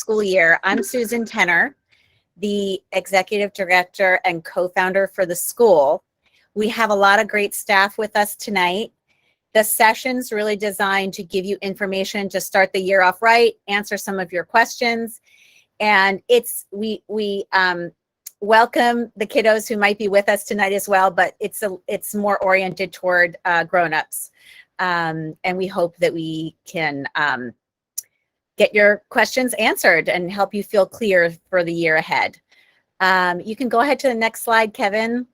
school year. I'm Susan Tenner, the Executive Director and co-founder for the school. We have a lot of great staff with us tonight. The session's really designed to give you information to start the year off right, answer some of your questions, and we welcome the kiddos who might be with us tonight as well, but it's more oriented toward grown-ups, and we hope that we can get your questions answered and help you feel clear for the year ahead. You can go ahead to the next slide, Kevin.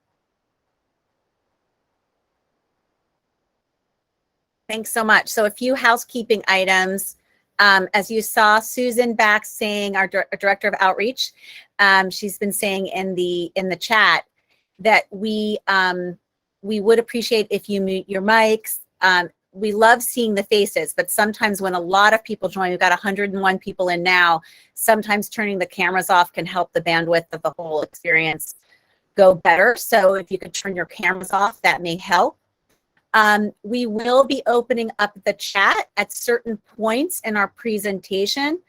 Thanks so much. So a few housekeeping items. As you saw, Susan back saying, our Director of Outreach, she's been saying in the chat that we would appreciate if you mute your mics. We love seeing the faces, but sometimes when a lot of people join, we've got 101 people in now, sometimes turning the cameras off can help the bandwidth of the whole experience go better. So if you could turn your cameras off, that may help. We will be opening up the chat at certain points in our presentation,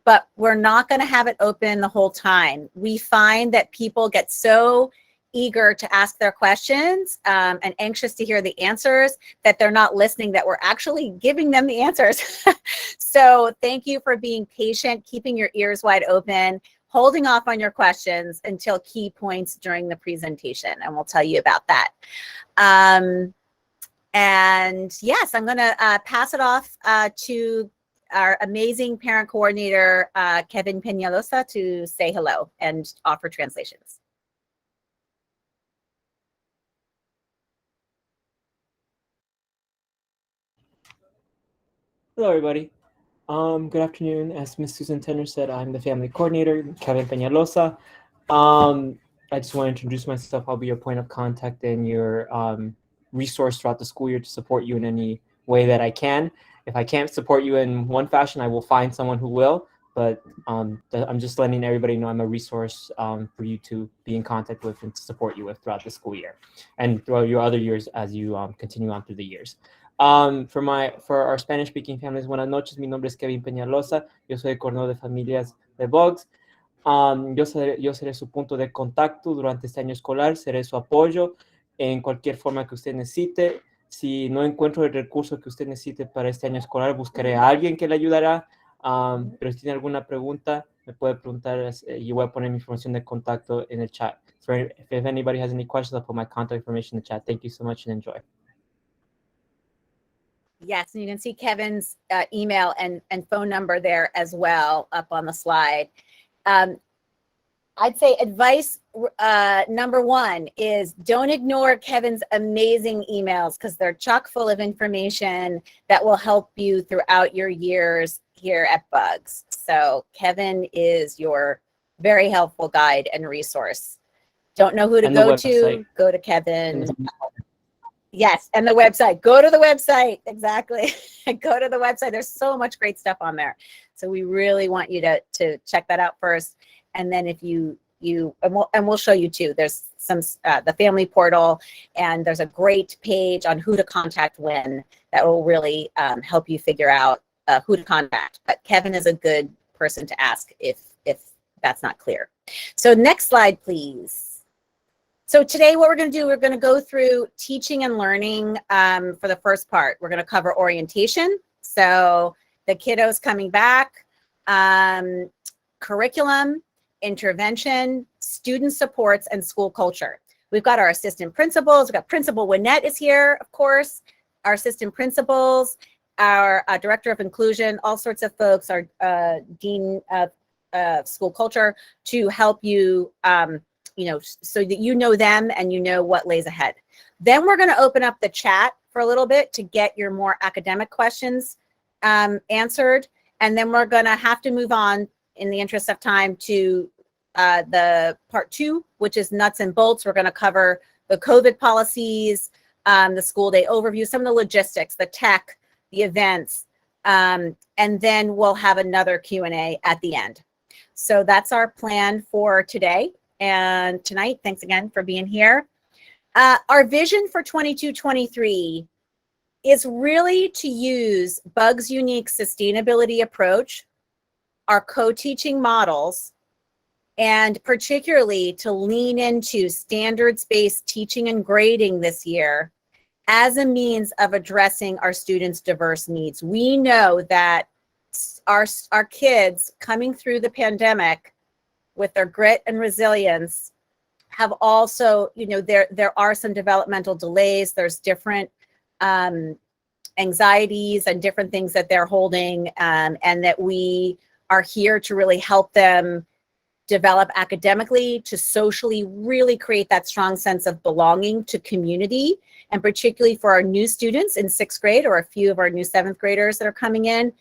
but we're not going to have it open the whole time. We find that people get so eager to ask their questions and anxious to hear the answers that they're not listening, that we're actually giving them the answers. So thank you for being patient, keeping your ears wide open, holding off on your questions until key points during the presentation, and we'll tell you about that. And yes, I'm going to pass it off to our amazing parent coordinator, Kevin Peñalosa, to say hello and offer translations. Hello, everybody. Good afternoon. As Ms. Susan Tenner said, I'm the family coordinator, Kevin Peñalosa. I just want to introduce myself. I'll be your point of contact and your resource throughout the school year to support you in any way that I can. If I can't support you in one fashion, I will find someone who will. But I'm just letting everybody know I'm a resource for you to be in contact with and to support you with throughout the school year and throughout your other years as you continue on through the years. For our Spanish-speaking families, buenas noches. Mi nombre es Kevin Peñalosa. Yo soy el coordinador de familias de Bugs. Yo seré su punto de contacto durante este año escolar. Seré su apoyo en cualquier forma que usted necesite. Si no encuentro el recurso que usted necesite para este año escolar, buscaré a alguien que le ayudará. Pero si tiene alguna pregunta, me puede preguntar y voy a poner mi información de contacto en el chat. If anybody has any questions, I'll put my contact information in the chat. Thank you so much and enjoy. Yes, and you can see Kevin's email and phone number there as well up on the slide. I'd say advice number one is don't ignore Kevin's amazing emails, because they're chock full of information that will help you throughout your years here at Bugs. So Kevin is your very helpful guide and resource. Don't know who to go to, go to Kevin. Yes, and the website. Go to the website. Exactly. Go to the website. There's so much great stuff on there. So we really want you to check that out first. And then if and we'll show you too. There's some the family portal, and there's a great page on who to contact when that will really help you figure out who to contact. But Kevin is a good person to ask if that's not clear. So next slide, please. So today what we're going to do, we're going to go through teaching and learning for the first part. We're going to cover orientation, so the kiddos coming back, curriculum, intervention, student supports, and school culture. We've got our assistant principals. We've got Principal Winnett is here, of course, our assistant principals, our director of inclusion, all sorts of folks, our dean of school culture, to help you so that you know them and you know what lays ahead. Then we're going to open up the chat for a little bit to get your more academic questions answered. And then we're going to have to move on in the interest of time to the part two, which is nuts and bolts. We're going to cover the COVID policies, the school day overview, some of the logistics, the tech, the events, and then we'll have another Q&A at the end. So that's our plan for today and tonight. Thanks again for being here. Our vision for 22-23 is really to use Bugs' unique sustainability approach our co-teaching models, and particularly to lean into standards-based teaching and grading this year as a means of addressing our students' diverse needs. We know that our kids coming through the pandemic with their grit and resilience have also, there are some developmental delays. There's different anxieties and different things that they're holding, and that we are here to really help them develop academically, to socially, really create that strong sense of belonging to community, and particularly for our new students in 6th grade, or a few of our new 7th graders that are coming in,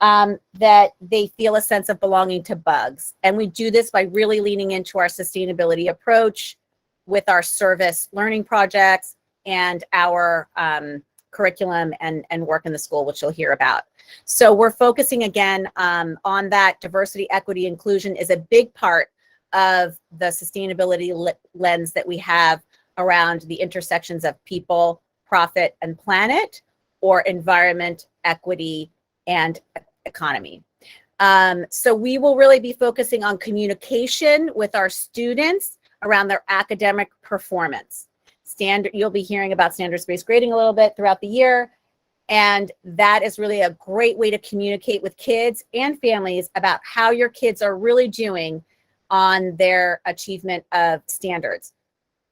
that they feel a sense of belonging to Bugs. And we do this by really leaning into our sustainability approach with our service learning projects and our curriculum and work in the school, which you'll hear about. So we're focusing again on that. Diversity, equity, inclusion is a big part of the sustainability lens that we have around the intersections of people, profit, and planet, or environment, equity, and economy. So we will really be focusing on communication with our students around their academic performance. You'll be hearing about standards-based grading a little bit throughout the year, and that is really a great way to communicate with kids and families about how your kids are really doing on their achievement of standards.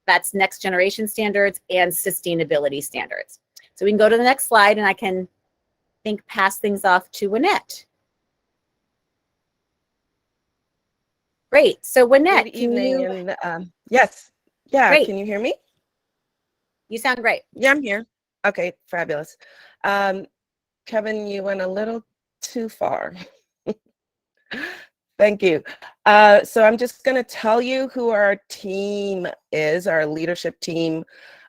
That's next generation standards and sustainability standards. So we can go to the next slide, and I can pass things off to Wynette. Great. So Wynette, Good evening, yes. Yeah, Great. Can you hear me? You sound great. Yeah, I'm here. Okay, fabulous. Kevin, you went a little too far. Thank you. So I'm just going to tell you who our team is, our leadership team,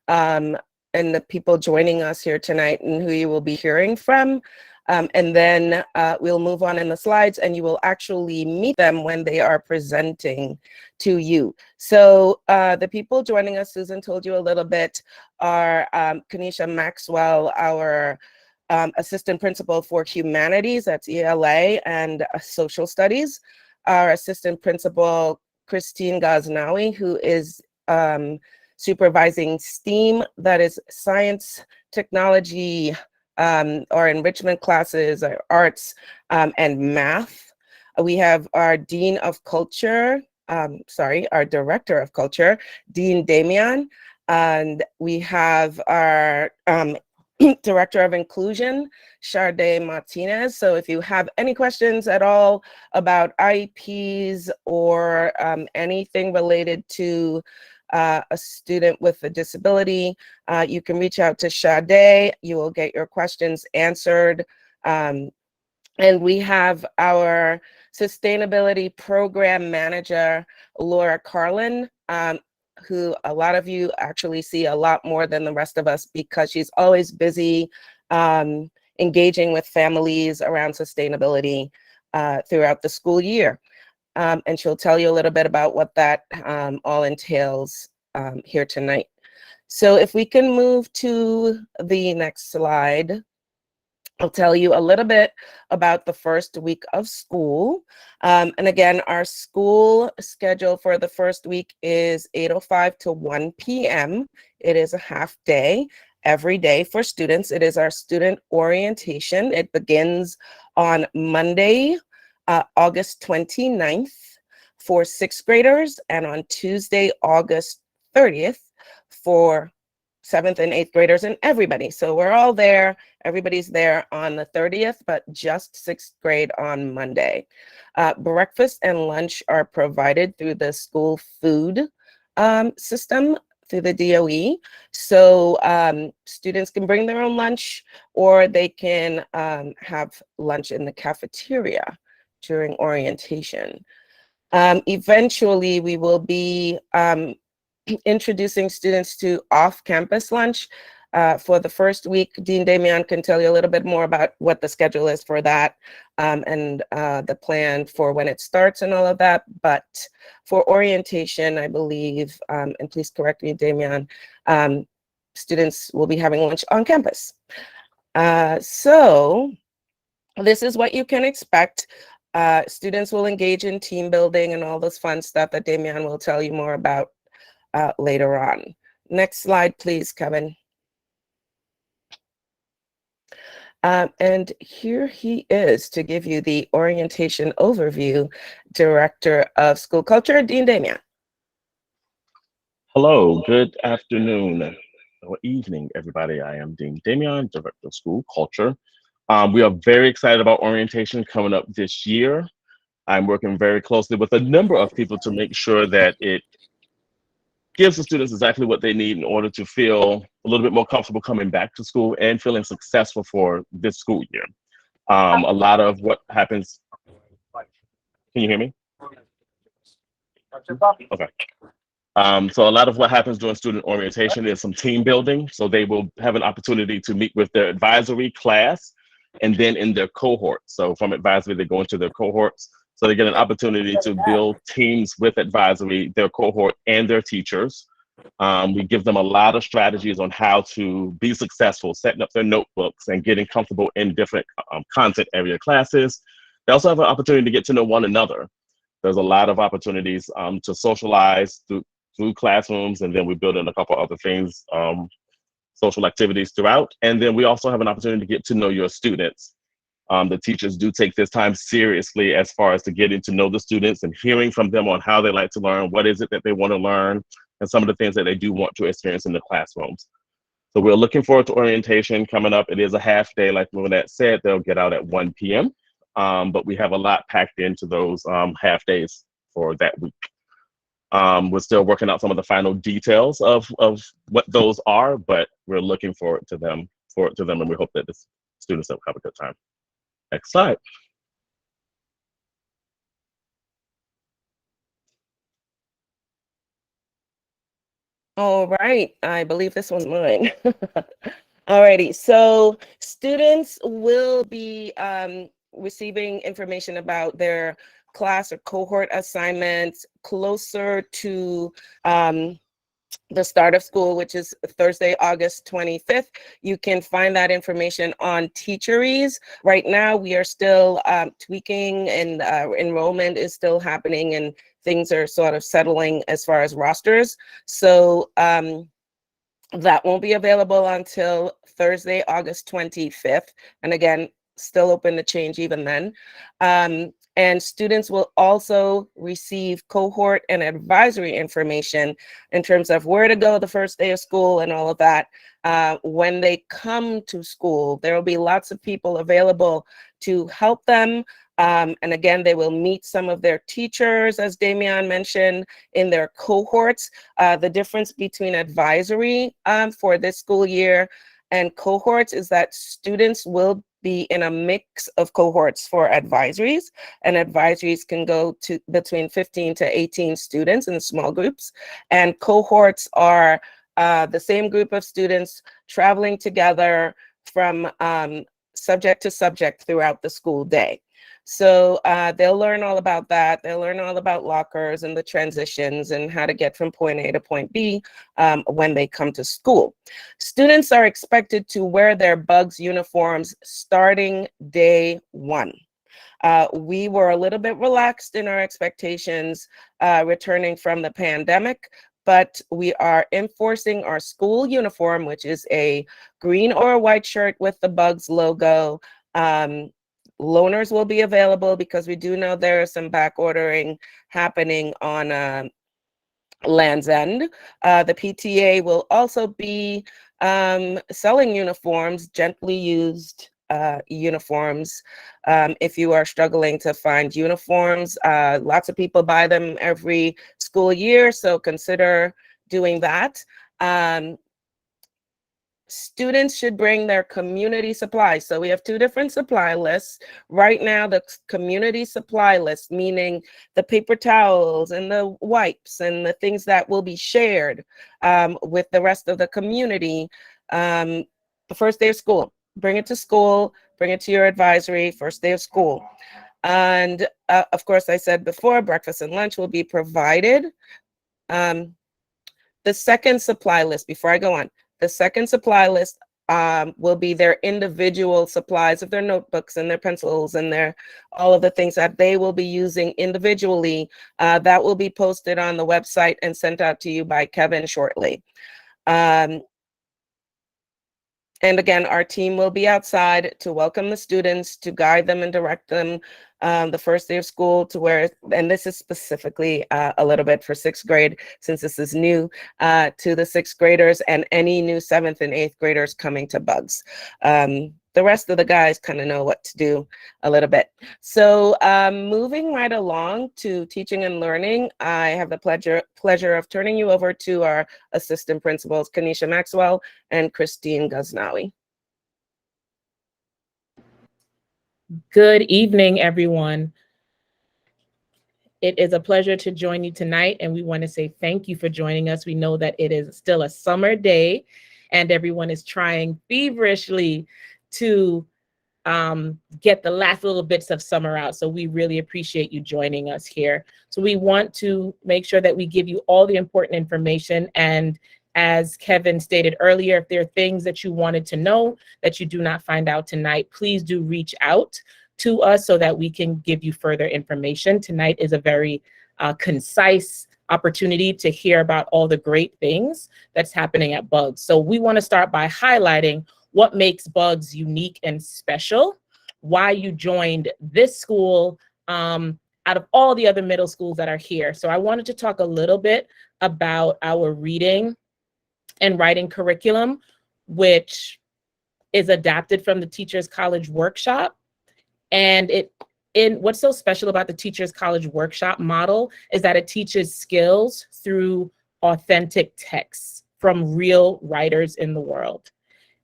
and the people joining us here tonight, and who you will be hearing from. And then we'll move on in the slides, and you will actually meet them when they are presenting to you. So the people joining us, Susan told you a little bit, are Kanisha Maxwell, our assistant principal for humanities, that's ELA, and social studies. Our assistant principal, Christine Ghaznawi, who is supervising STEAM, that is science, technology, or enrichment classes, or arts, and math. We have our Dean of Culture, our Director of Culture, Dean Damian, and we have our Director of Inclusion, Sade Martinez. So if you have any questions at all about IEPs or anything related to a student with a disability, you can reach out to Sade. You will get your questions answered. And we have our Sustainability Program Manager, Laura Carlin, who a lot of you actually see a lot more than the rest of us, because she's always busy engaging with families around sustainability throughout the school year. And she'll tell you a little bit about what that all entails here tonight. So if we can move to the next slide, I'll tell you a little bit about the first week of school. And again, our school schedule for the first week is 8:05 to 1 p.m. It is a half day every day for students. It is our student orientation. It begins on Monday, August 29th for 6th graders, and on Tuesday, August 30th for 7th and 8th graders, and everybody. So we're all there. Everybody's there on the 30th, but just 6th grade on Monday. Breakfast and lunch are provided through the school food system through the DOE. So students can bring their own lunch, or they can have lunch in the cafeteria during orientation. Eventually, we will be introducing students to off-campus lunch. For the first week, Dean Damian can tell you a little bit more about what the schedule is for that, and the plan for when it starts and all of that. But for orientation, I believe, and please correct me, Damian, students will be having lunch on campus. So this is what you can expect. Students will engage in team building and all this fun stuff that Damian will tell you more about later on. Next slide, please, Kevin. And here he is to give you the orientation overview, Director of School Culture, Dean Damian. Hello, good afternoon or evening, everybody. I am Dean Damian, Director of School Culture. We are very excited about orientation coming up this year. I'm working very closely with a number of people to make sure that it gives the students exactly what they need in order to feel a little bit more comfortable coming back to school and feeling successful for this school year. A lot of what happens, can you hear me? Okay. So a lot of what happens during student orientation is some team building. So they will have an opportunity to meet with their advisory class and then in their cohort. So from advisory, they go into their cohorts. So they get an opportunity to build teams with advisory, their cohort, and their teachers. We give them a lot of strategies on how to be successful, setting up their notebooks and getting comfortable in different content area classes. They also have an opportunity to get to know one another. There's a lot of opportunities to socialize through classrooms, and then we build in a couple other things, social activities throughout. And then we also have an opportunity to get to know your students. The teachers do take this time seriously as far as to getting to know the students and hearing from them on how they like to learn, what is it that they want to learn, and some of the things that they do want to experience in the classrooms. So we're looking forward to orientation coming up. It is a half day, like Lynette said, they'll get out at 1 p.m. But we have a lot packed into those half days for that week. We're still working out some of the final details of what those are, but we're looking forward to them, and we hope that the students will have a good time. Next slide. All right, I believe this one's mine. Alrighty, so students will be receiving information about their class or cohort assignments closer to the start of school, which is Thursday, August 25th. You can find that information on Teacheries. Right now, we are still tweaking, and enrollment is still happening, and things are sort of settling as far as rosters. So that won't be available until Thursday, August 25th. And again, still open to change even then. And students will also receive cohort and advisory information in terms of where to go the first day of school and all of that. When they come to school, there will be lots of people available to help them. And again, they will meet some of their teachers, as Damian mentioned, in their cohorts. The difference between advisory for this school year and cohorts is that students will be in a mix of cohorts for advisories, and advisories can go to between 15 to 18 students in small groups, and cohorts are the same group of students traveling together from subject to subject throughout the school day. So they'll learn all about that. They'll learn all about lockers and the transitions and how to get from point A to point B when they come to school. Students are expected to wear their BUGS uniforms starting day one. We were a little bit relaxed in our expectations returning from the pandemic, but we are enforcing our school uniform, which is a green or a white shirt with the BUGS logo. Loaners will be available because we do know there is some back ordering happening on Land's End. The PTA will also be selling uniforms, gently used uniforms. If you are struggling to find uniforms, lots of people buy them every school year, so consider doing that. Students should bring their community supplies. So we have two different supply lists. Right now, the community supply list, meaning the paper towels and the wipes and the things that will be shared with the rest of the community. The first day of school, bring it to school, bring it to your advisory, first day of school. And of course, I said before, breakfast and lunch will be provided. The second supply list, before I go on, the second supply list will be their individual supplies of their notebooks and their pencils and their all of the things that they will be using individually. That will be posted on the website and sent out to you by Kevin shortly. And again, our team will be outside to welcome the students, to guide them and direct them the first day of school to where, and this is specifically a little bit for 6th grade, since this is new to the 6th graders and any new 7th and 8th graders coming to Bugs. The rest of the guys kind of know what to do a little bit. So moving right along to teaching and learning, I have the pleasure of turning you over to our assistant principals, Kanisha Maxwell and Christine Ghaznawi. Good evening, everyone. It is a pleasure to join you tonight, and we want to say thank you for joining us. We know that it is still a summer day, and everyone is trying feverishly to get the last little bits of summer out. So we really appreciate you joining us here. So we want to make sure that we give you all the important information. And as Kevin stated earlier, if there are things that you wanted to know that you do not find out tonight, please do reach out to us so that we can give you further information. Tonight is a very concise opportunity to hear about all the great things that's happening at Bugs. So we want to start by highlighting what makes Bugs unique and special, why you joined this school out of all the other middle schools that are here. So I wanted to talk a little bit about our reading and writing curriculum, which is adapted from the Teachers College Workshop. And what's so special about the Teachers College Workshop model is that it teaches skills through authentic texts from real writers in the world.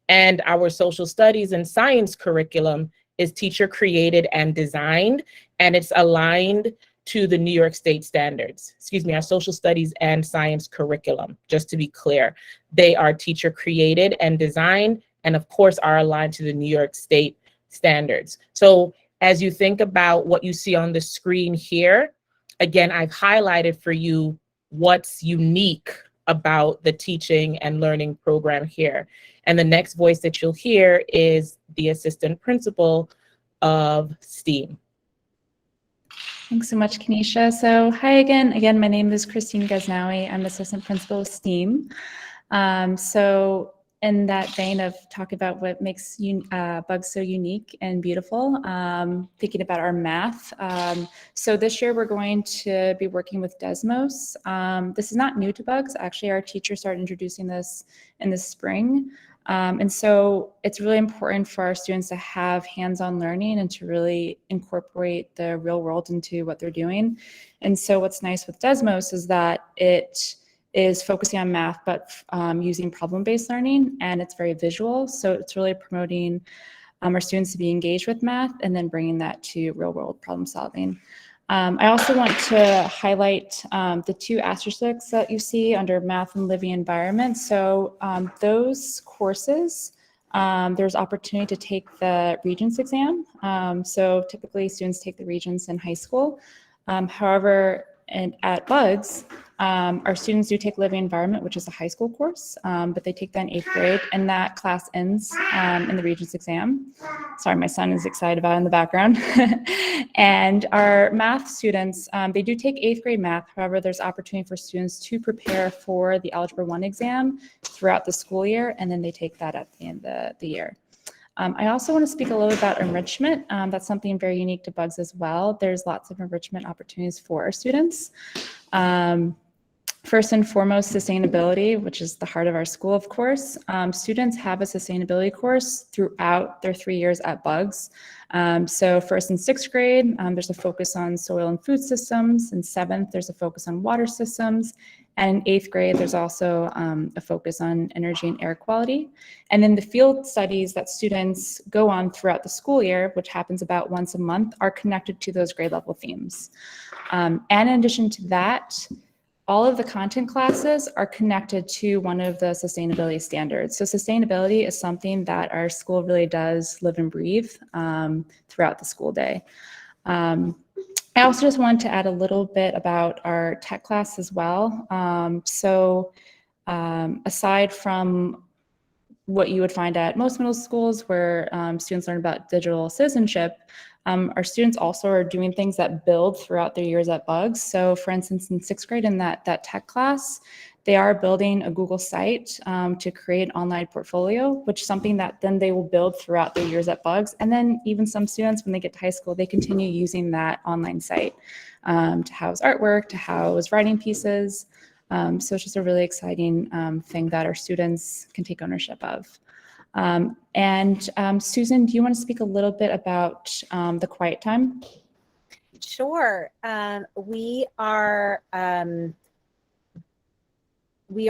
And our social studies and science curriculum is teacher created and designed, and it's aligned to the New York State standards. Excuse me, our social studies and science curriculum, just to be clear. They are teacher created and designed, and of course are aligned to the New York State standards. So as you think about what you see on the screen here, again, I've highlighted for you what's unique about the teaching and learning program here. And the next voice that you'll hear is the assistant principal of STEAM. Thanks so much, Kanisha. So hi again. Again, my name is Christine Ghaznawi. I'm assistant principal of STEAM. So in that vein of talking about what makes Bugs so unique and beautiful, thinking about our math. So this year we're going to be working with Desmos. This is not new to Bugs. Actually, our teachers started introducing this in the spring. And so it's really important for our students to have hands-on learning and to really incorporate the real world into what they're doing. And so what's nice with Desmos is that it is focusing on math, but using problem-based learning, and it's very visual. So it's really promoting our students to be engaged with math and then bringing that to real-world problem solving. I also want to highlight the 2 asterisks that you see under math and living environment. So those courses, there's opportunity to take the Regents exam. So typically students take the Regents in high school. However, at Bugs, our students do take living environment, which is a high school course, but they take that in 8th grade, and that class ends in the Regents exam. Sorry, my son is excited about it in the background. And our math students, they do take 8th grade math. However, there's opportunity for students to prepare for the Algebra 1 exam throughout the school year, and then they take that at the end of the year. I also want to speak a little about enrichment. That's something very unique to Bugs as well. There's lots of enrichment opportunities for our students. First and foremost, sustainability, which is the heart of our school, of course. Students have a sustainability course throughout their 3 years at Bugs. So first and 6th grade, there's a focus on soil and food systems. In 7th, there's a focus on water systems. And in 8th grade, there's also a focus on energy and air quality. And then the field studies that students go on throughout the school year, which happens about once a month, are connected to those grade level themes. And in addition to that, all of the content classes are connected to one of the sustainability standards. So sustainability is something that our school really does live and breathe throughout the school day. I also just wanted to add a little bit about our tech class as well. Aside from what you would find at most middle schools where students learn about digital citizenship, our students also are doing things that build throughout their years at Bugs. So for instance, in 6th grade in that tech class, they are building a Google site to create an online portfolio, which is something that then they will build throughout their years at Bugs. And then even some students, when they get to high school, they continue using that online site to house artwork, to house writing pieces. So it's just a really exciting thing that our students can take ownership of. Susan, do you want to speak a little bit about the quiet time? Sure. We are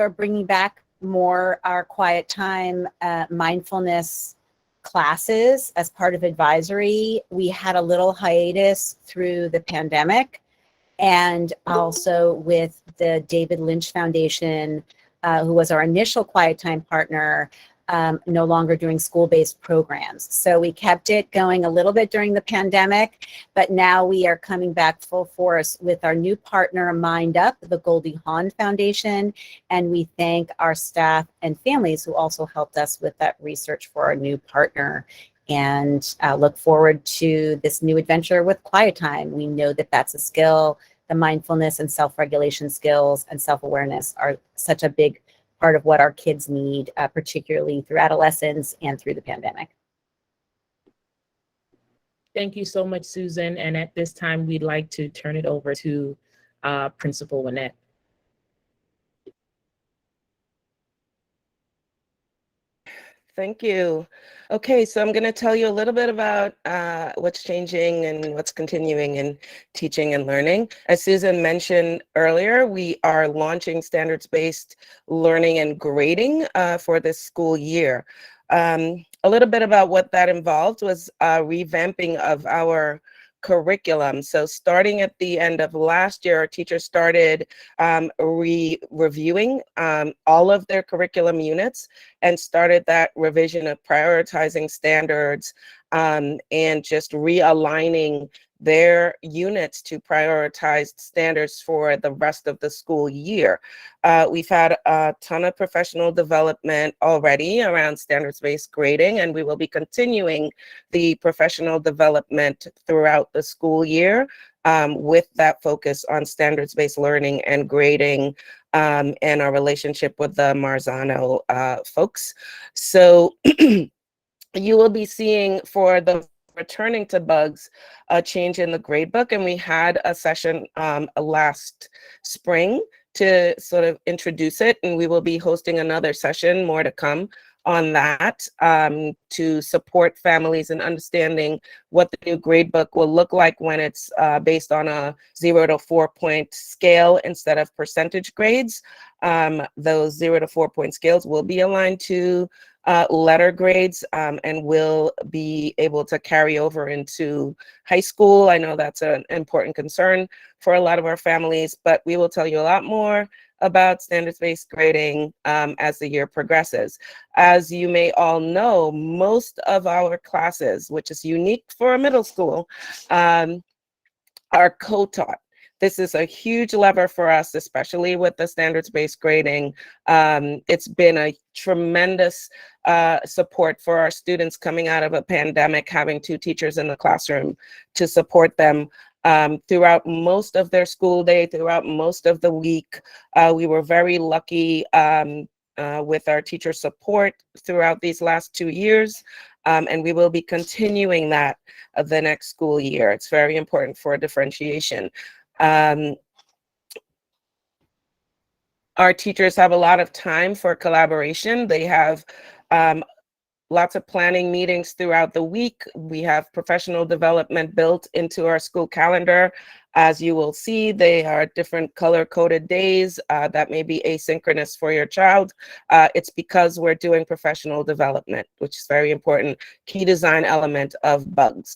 bringing back more our quiet time mindfulness classes as part of advisory. We had a little hiatus through the pandemic, and also with the David Lynch Foundation, who was our initial quiet time partner, no longer doing school-based programs. So we kept it going a little bit during the pandemic, but now we are coming back full force with our new partner, Mind Up, the Goldie Hawn Foundation, and we thank our staff and families who also helped us with that research for our new partner, and look forward to this new adventure with quiet time. We know that that's a skill. The mindfulness and self-regulation skills and self-awareness are such a big part of what our kids need, particularly through adolescence and through the pandemic. Thank you so much, Susan. And at this time, we'd like to turn it over to Principal Winnett. Thank you. Okay, so I'm going to tell you a little bit about what's changing and what's continuing in teaching and learning. As Susan mentioned earlier, we are launching standards-based learning and grading for this school year. A little bit about what that involved was revamping of our curriculum. So starting at the end of last year, our teachers started reviewing all of their curriculum units and started that revision of prioritizing standards and just realigning their units to prioritize standards for the rest of the school year. We've had a ton of professional development already around standards-based grading, and we will be continuing the professional development throughout the school year with that focus on standards-based learning and grading and our relationship with the Marzano folks. So you will be seeing for the returning to Bugs, a change in the gradebook, and we had a session last spring to sort of introduce it, and we will be hosting another session, more to come on that, to support families in understanding what the new gradebook will look like when it's based on a 0 to 4 point scale instead of percentage grades. Those 0 to 4 point scales will be aligned to letter grades and will be able to carry over into high school. I know that's an important concern for a lot of our families, but we will tell you a lot more about standards-based grading as the year progresses. As you may all know, most of our classes, which is unique for a middle school, are co-taught. This is a huge lever for us, especially with the standards-based grading. It's been a tremendous support for our students coming out of a pandemic, having 2 teachers in the classroom to support them throughout most of their school day, throughout most of the week. We were very lucky with our teacher support throughout these last 2 years. And we will be continuing that the next school year. It's very important for differentiation. Our teachers have a lot of time for collaboration. They have lots of planning meetings throughout the week. We have professional development built into our school calendar. As you will see, they are different color-coded days that may be asynchronous for your child. It's because we're doing professional development, which is very important, key design element of Bugs.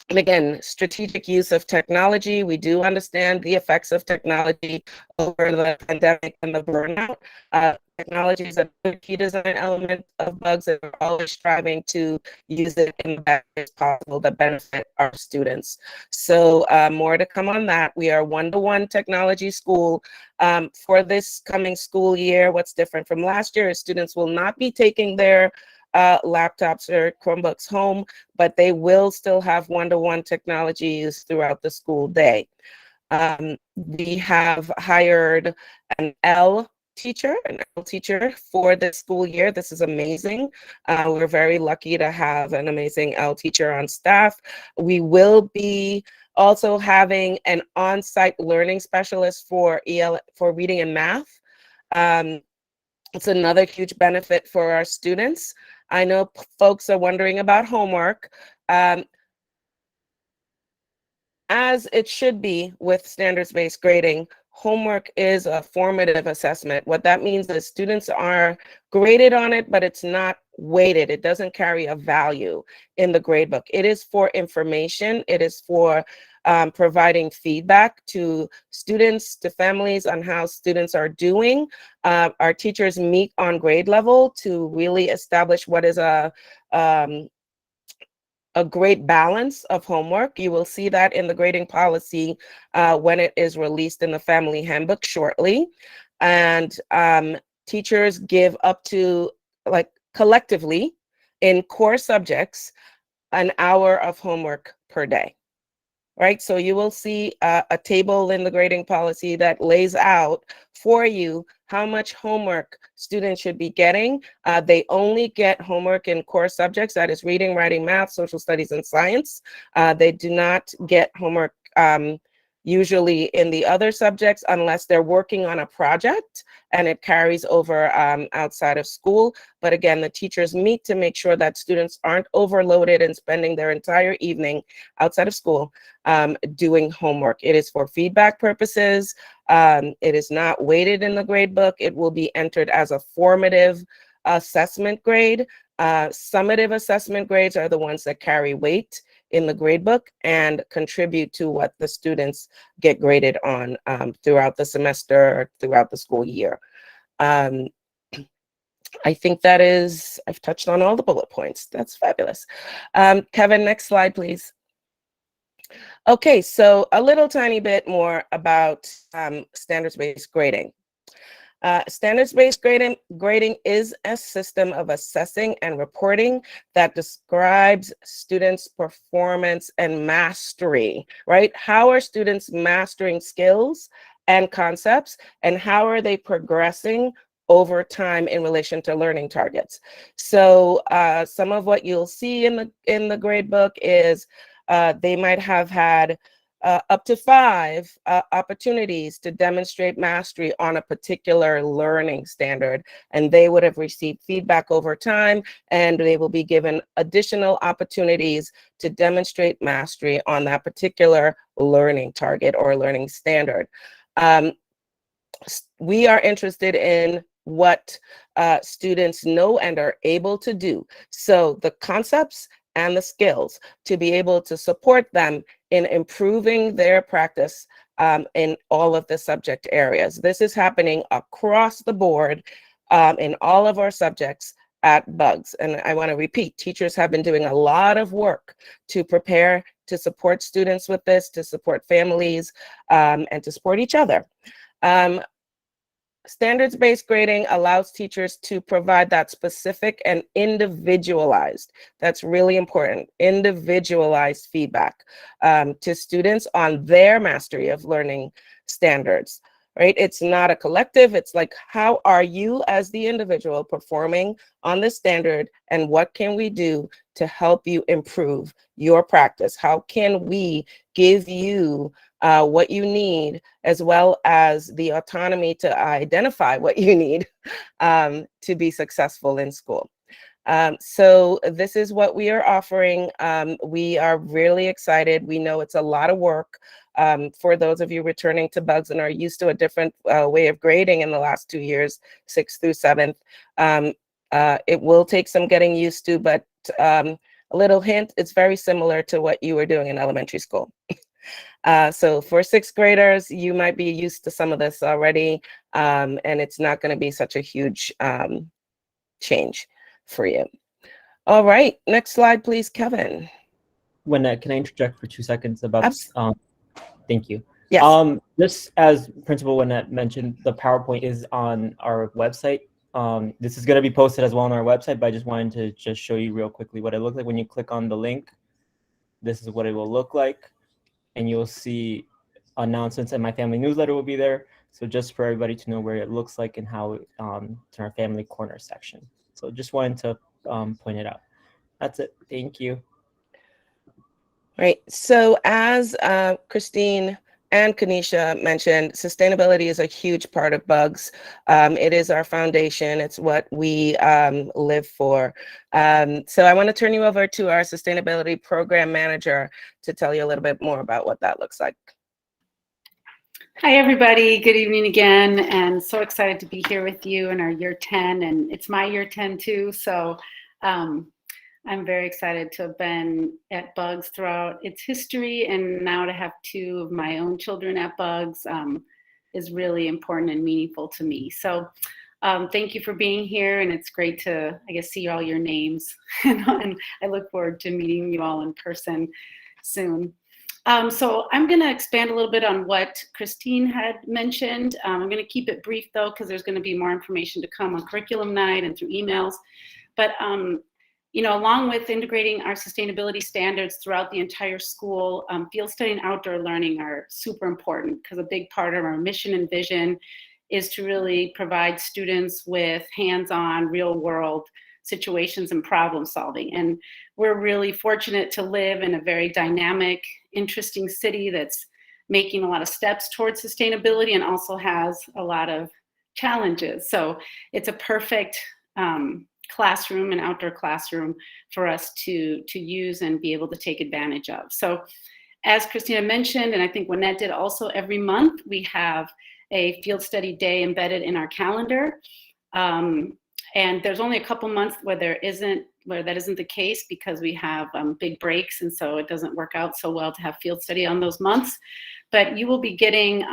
And again, strategic use of technology. We do understand the effects of technology over the pandemic and the burnout. technology is a key design element of Bugs, and we're always striving to use it in the best ways possible that benefit our students. So more to come on that. We are one-to-one technology school for this coming school year. What's different from last year is students will not be taking their laptops or Chromebooks home, but they will still have one-to-one technology use throughout the school day. We have hired an L teacher for this school year. This is amazing. We're very lucky to have an amazing L teacher on staff. We will be also having an on-site learning specialist for reading and math. It's another huge benefit for our students. I know folks are wondering about homework. As it should be with standards-based grading, homework is a formative assessment. What that means is students are graded on it, but it's not weighted. It doesn't carry a value in the gradebook. It is for information. It is for providing feedback to students, to families on how students are doing. Our teachers meet on grade level to really establish what is a great balance of homework. You will see that in the grading policy when it is released in the family handbook shortly. And teachers give up to, like, collectively in core subjects, an hour of homework per day. Right, so you will see a table in the grading policy that lays out for you how much homework students should be getting. They only get homework in core subjects, that is reading, writing, math, social studies, and science. They do not get homework usually in the other subjects unless they're working on a project and it carries over outside of school. But again, the teachers meet to make sure that students aren't overloaded and spending their entire evening outside of school doing homework. It is for feedback purposes. It is not weighted in the grade book. It will be entered as a formative assessment grade. Summative assessment grades are the ones that carry weight in the grade book and contribute to what the students get graded on throughout the semester or throughout the school year. I think that is, I've touched on all the bullet points. That's fabulous. Kevin, next slide, please. Okay, so a little tiny bit more about standards-based grading. Standards-based grading is a system of assessing and reporting that describes students' performance and mastery, right? How are students mastering skills and concepts, and how are they progressing over time in relation to learning targets? So some of what you'll see in the grade book is they might have had up to 5 opportunities to demonstrate mastery on a particular learning standard, and they would have received feedback over time, and they will be given additional opportunities to demonstrate mastery on that particular learning target or learning standard. We are interested in what students know and are able to do. So the concepts and the skills to be able to support them in improving their practice in all of the subject areas. This is happening across the board in all of our subjects at Bugs. And I want to repeat, teachers have been doing a lot of work to prepare to support students with this, to support families, and to support each other. Standards-based grading allows teachers to provide that specific and individualized, that's really important, individualized feedback to students on their mastery of learning standards, right? It's not a collective, it's like, how are you as the individual performing on this standard, and what can we do to help you improve your practice? How can we give you what you need, as well as the autonomy to identify what you need to be successful in school. So this is what we are offering. We are really excited. We know it's a lot of work for those of you returning to Bugs and are used to a different way of grading in the last 2 years, 6th through 7th. It will take some getting used to, but a little hint, it's very similar to what you were doing in elementary school. So for sixth graders, you might be used to some of this already, and it's not going to be such a huge change for you. All right, next slide, please, Kevin. Can I interject for 2 seconds about? Thank you. Yes. Just as Principal Winnett mentioned, the PowerPoint is on our website. This is going to be posted as well on our website, but I just wanted to just show you real quickly what it looks like when you click on the link. This is what it will look like, and you'll see announcements, and my family newsletter will be there. So just for everybody to know where it looks like and how it's in our family corner section. So just wanted to point it out. That's it. Thank you. Right. So as Christine and Kanisha mentioned, sustainability is a huge part of Bugs. It is our foundation. It's what we live for. So I want to turn you over to our sustainability program manager to tell you a little bit more about what that looks like. Hi, everybody. Good evening again. And so excited to be here with you in our year 10. And it's my year 10 too. So I'm very excited to have been at Bugs throughout its history, and now to have 2 of my own children at Bugs is really important and meaningful to me. So thank you for being here, and it's great to, I guess, see all your names. And I look forward to meeting you all in person soon. So I'm going to expand a little bit on what Christine had mentioned. I'm going to keep it brief, though, because there's going to be more information to come on curriculum night and through emails. But you know, along with integrating our sustainability standards throughout the entire school, field study and outdoor learning are super important, because a big part of our mission and vision is to really provide students with hands-on, real-world situations and problem solving. And we're really fortunate to live in a very dynamic, interesting city that's making a lot of steps towards sustainability and also has a lot of challenges. So it's a perfect classroom and outdoor classroom for us to use and be able to take advantage of. So as Christina mentioned, and I think Winnett did also, every month we have a field study day embedded in our calendar. And there's only a couple months where that isn't the case, because we have big breaks, and so it doesn't work out so well to have field study on those months. But you will be getting,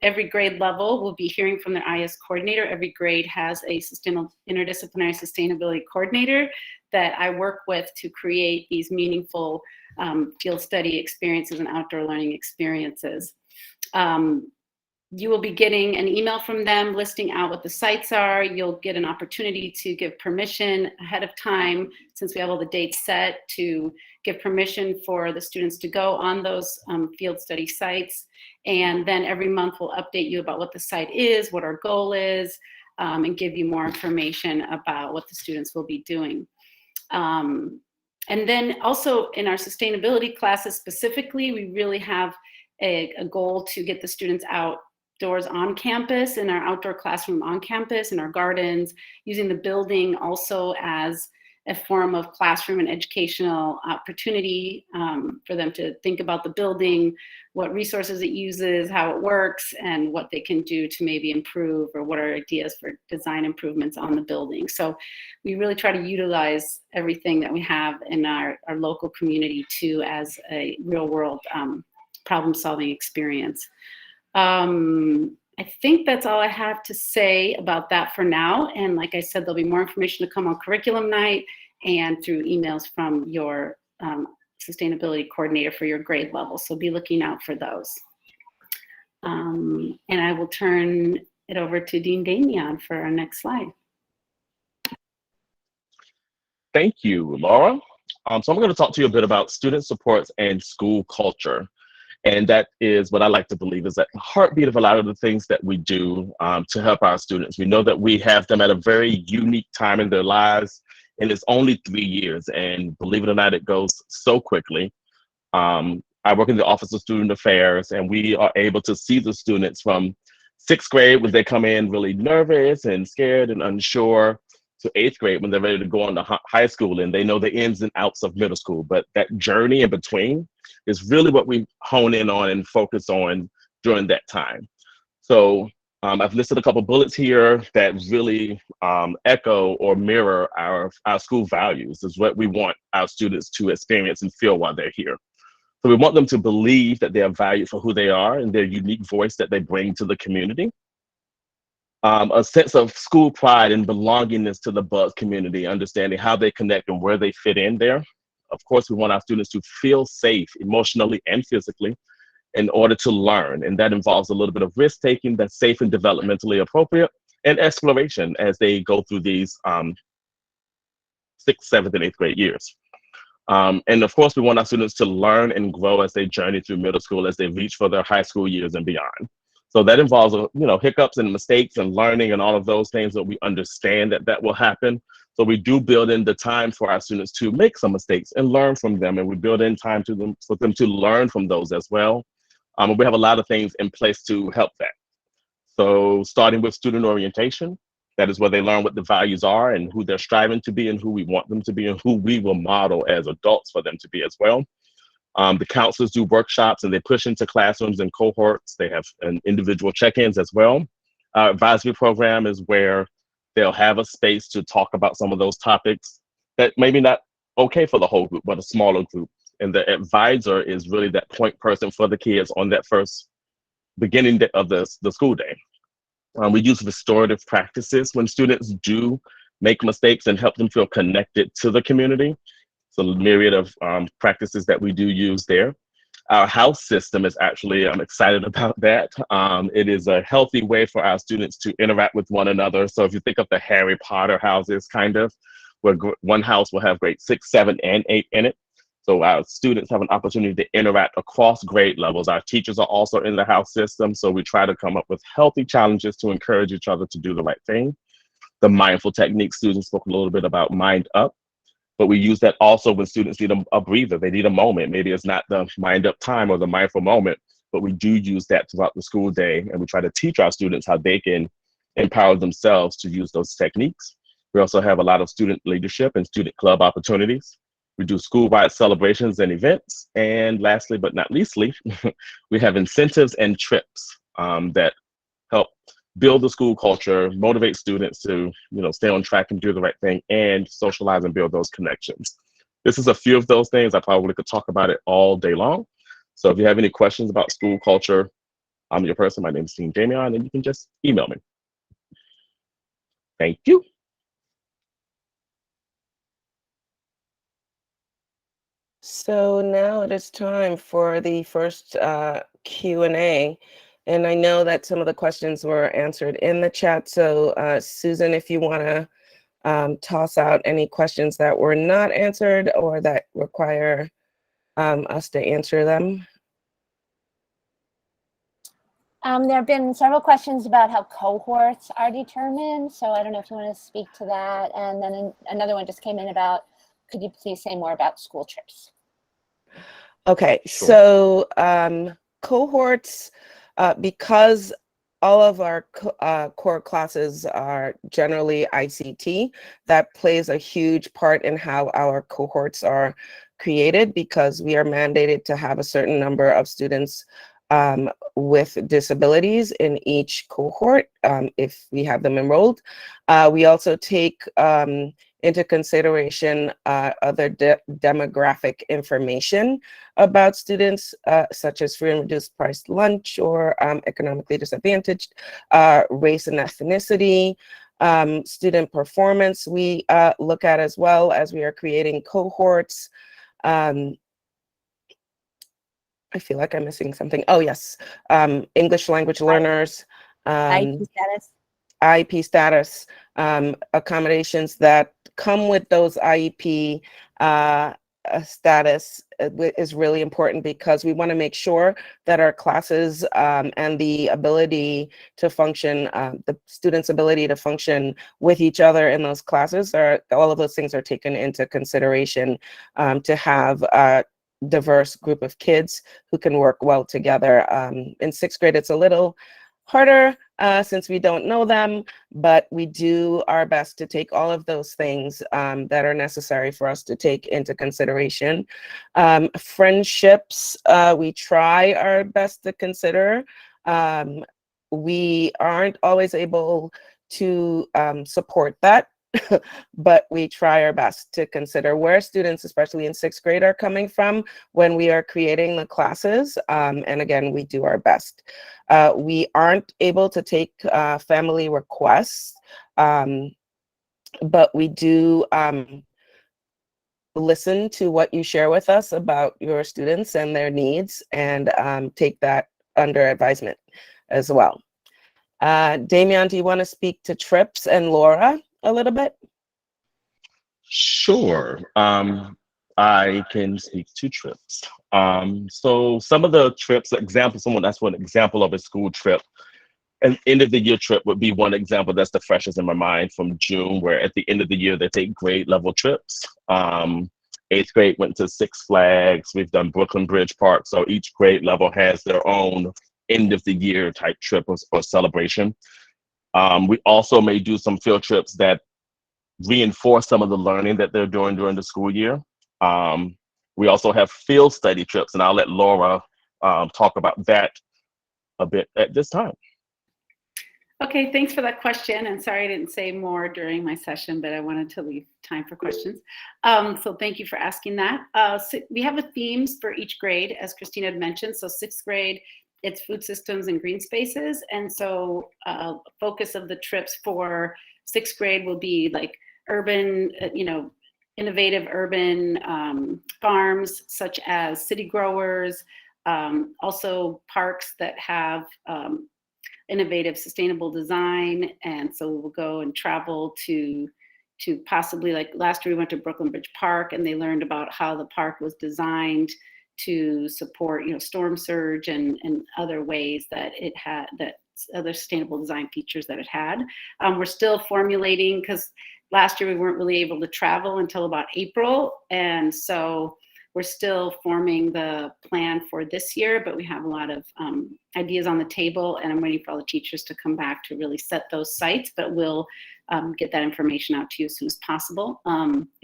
every grade level will be hearing from their IS coordinator. Every grade has a interdisciplinary sustainability coordinator that I work with to create these meaningful field study experiences and outdoor learning experiences. You will be getting an email from them listing out what the sites are. You'll get an opportunity to give permission ahead of time, since we have all the dates set, to give permission for the students to go on those field study sites. And then every month we'll update you about what the site is, what our goal is, and give you more information about what the students will be doing. And then also in our sustainability classes specifically, we really have a goal to get the students outdoors on campus, in our outdoor classroom on campus, in our gardens, using the building also as a form of classroom and educational opportunity for them to think about the building, what resources it uses, how it works, and what they can do to maybe improve, or what are ideas for design improvements on the building. So we really try to utilize everything that we have in our local community too, as a real world problem-solving experience. I think that's all I have to say about that for now. And like I said, there'll be more information to come on curriculum night and through emails from your sustainability coordinator for your grade level. So be looking out for those. And I will turn it over to Dean Damian for our next slide. Thank you, Laura. So I'm going to talk to you a bit about student supports and school culture. And that is what I like to believe is at the heartbeat of a lot of the things that we do to help our students. We know that we have them at a very unique time in their lives, and it's only 3 years. And believe it or not, it goes so quickly. I work in the Office of Student Affairs, and we are able to see the students from 6th grade when they come in really nervous and scared and unsure, to 8th grade when they're ready to go on to high school and they know the ins and outs of middle school. But that journey in between is really what we hone in on and focus on during that time. So I've listed a couple bullets here that really echo or mirror our school values. Is what we want our students to experience and feel while they're here. So we want them to believe that they are valued for who they are and their unique voice that they bring to the community. A sense of school pride and belongingness to the Buds community, understanding how they connect and where they fit in there. Of course, we want our students to feel safe emotionally and physically in order to learn. And that involves a little bit of risk taking that's safe and developmentally appropriate, and exploration as they go through these 6th, 7th, and 8th grade years. And of course, we want our students to learn and grow as they journey through middle school, as they reach for their high school years and beyond. So that involves, hiccups and mistakes and learning and all of those things that we understand that will happen. So we do build in the time for our students to make some mistakes and learn from them. And we build in time for them to learn from those as well. And we have a lot of things in place to help that. So starting with student orientation, that is where they learn what the values are and who they're striving to be and who we want them to be and who we will model as adults for them to be as well. The counselors do workshops and they push into classrooms and cohorts. They have individual check-ins as well. Our advisory program is where they'll have a space to talk about some of those topics that maybe not okay for the whole group, but a smaller group. And the advisor is really that point person for the kids on that first beginning of the school day. We use restorative practices when students do make mistakes and help them feel connected to the community. So a myriad of practices that we do use there. Our house system is actually, I'm excited about that. It is a healthy way for our students to interact with one another. So if you think of the Harry Potter houses, kind of, where one house will have grade 6, 7, and 8 in it. So our students have an opportunity to interact across grade levels. Our teachers are also in the house system. So we try to come up with healthy challenges to encourage each other to do the right thing. The mindful technique, students spoke a little bit about Mind Up. But we use that also when students need a breather. They need a moment. Maybe it's not the mind up time or the mindful moment, but we do use that throughout the school day. And we try to teach our students how they can empower themselves to use those techniques. We also have a lot of student leadership and student club opportunities. We do school-wide celebrations and events. And lastly, but not leastly, we have incentives and trips that help build the school culture, motivate students to, stay on track and do the right thing, and socialize and build those connections. This is a few of those things. I probably could talk about it all day long. So if you have any questions about school culture, I'm your person. My name is Dean Damian, and you can just email me. Thank you. So now it is time for the first Q&A. And I know that some of the questions were answered in the chat. So Susan, if you want to toss out any questions that were not answered or that require us to answer them. There have been several questions about how cohorts are determined. So I don't know if you want to speak to that. And then another one just came in about, could you please say more about school trips? Okay, Sure. So cohorts, because all of our core classes are generally ICT, that plays a huge part in how our cohorts are created, because we are mandated to have a certain number of students with disabilities in each cohort if we have them enrolled. We also take into consideration other demographic information about students, such as free and reduced price lunch or economically disadvantaged, race and ethnicity, student performance we look at as well as we are creating cohorts. I feel like I'm missing something. Oh, yes. English language learners. IEP status. IEP status, accommodations that come with those IEP status is really important, because we want to make sure that our classes and the ability to function, the students' ability to function with each other in those classes, all of those things are taken into consideration to have a diverse group of kids who can work well together. In 6th grade, it's a little harder since we don't know them, but we do our best to take all of those things that are necessary for us to take into consideration. Friendships, we try our best to consider. We aren't always able to support that but we try our best to consider where students, especially in sixth grade, are coming from when we are creating the classes. And again, we do our best. We aren't able to take family requests, but we do listen to what you share with us about your students and their needs, and take that under advisement as well. Damian, do you want to speak to trips, and Laura a little bit? Sure. I can speak to trips. So some of the trips, that's one example of a school trip. An end of the year trip would be one example that's the freshest in my mind from June, where at the end of the year they take grade level trips. 8th grade went to Six Flags. We've done Brooklyn Bridge Park. So each grade level has their own end of the year type trip or celebration. We also may do some field trips that reinforce some of the learning that they're doing during the school year. We also have field study trips, and I'll let Laura talk about that a bit at this time. Okay, thanks for that question. And sorry I didn't say more during my session, but I wanted to leave time for questions. So thank you for asking that. So we have a themes for each grade, as Christine had mentioned. So 6th grade, it's food systems and green spaces. And so focus of the trips for 6th grade will be like urban, innovative urban farms, such as City Growers, also parks that have innovative sustainable design. And so we'll go and travel to possibly, like last year we went to Brooklyn Bridge Park, and they learned about how the park was designed to support storm surge and other ways that it had, that other sustainable design features that it had. We're still formulating, because last year we weren't really able to travel until about April, and so we're still forming the plan for this year, but we have a lot of ideas on the table, and I'm waiting for all the teachers to come back to really set those sites, but we'll get that information out to you as soon as possible.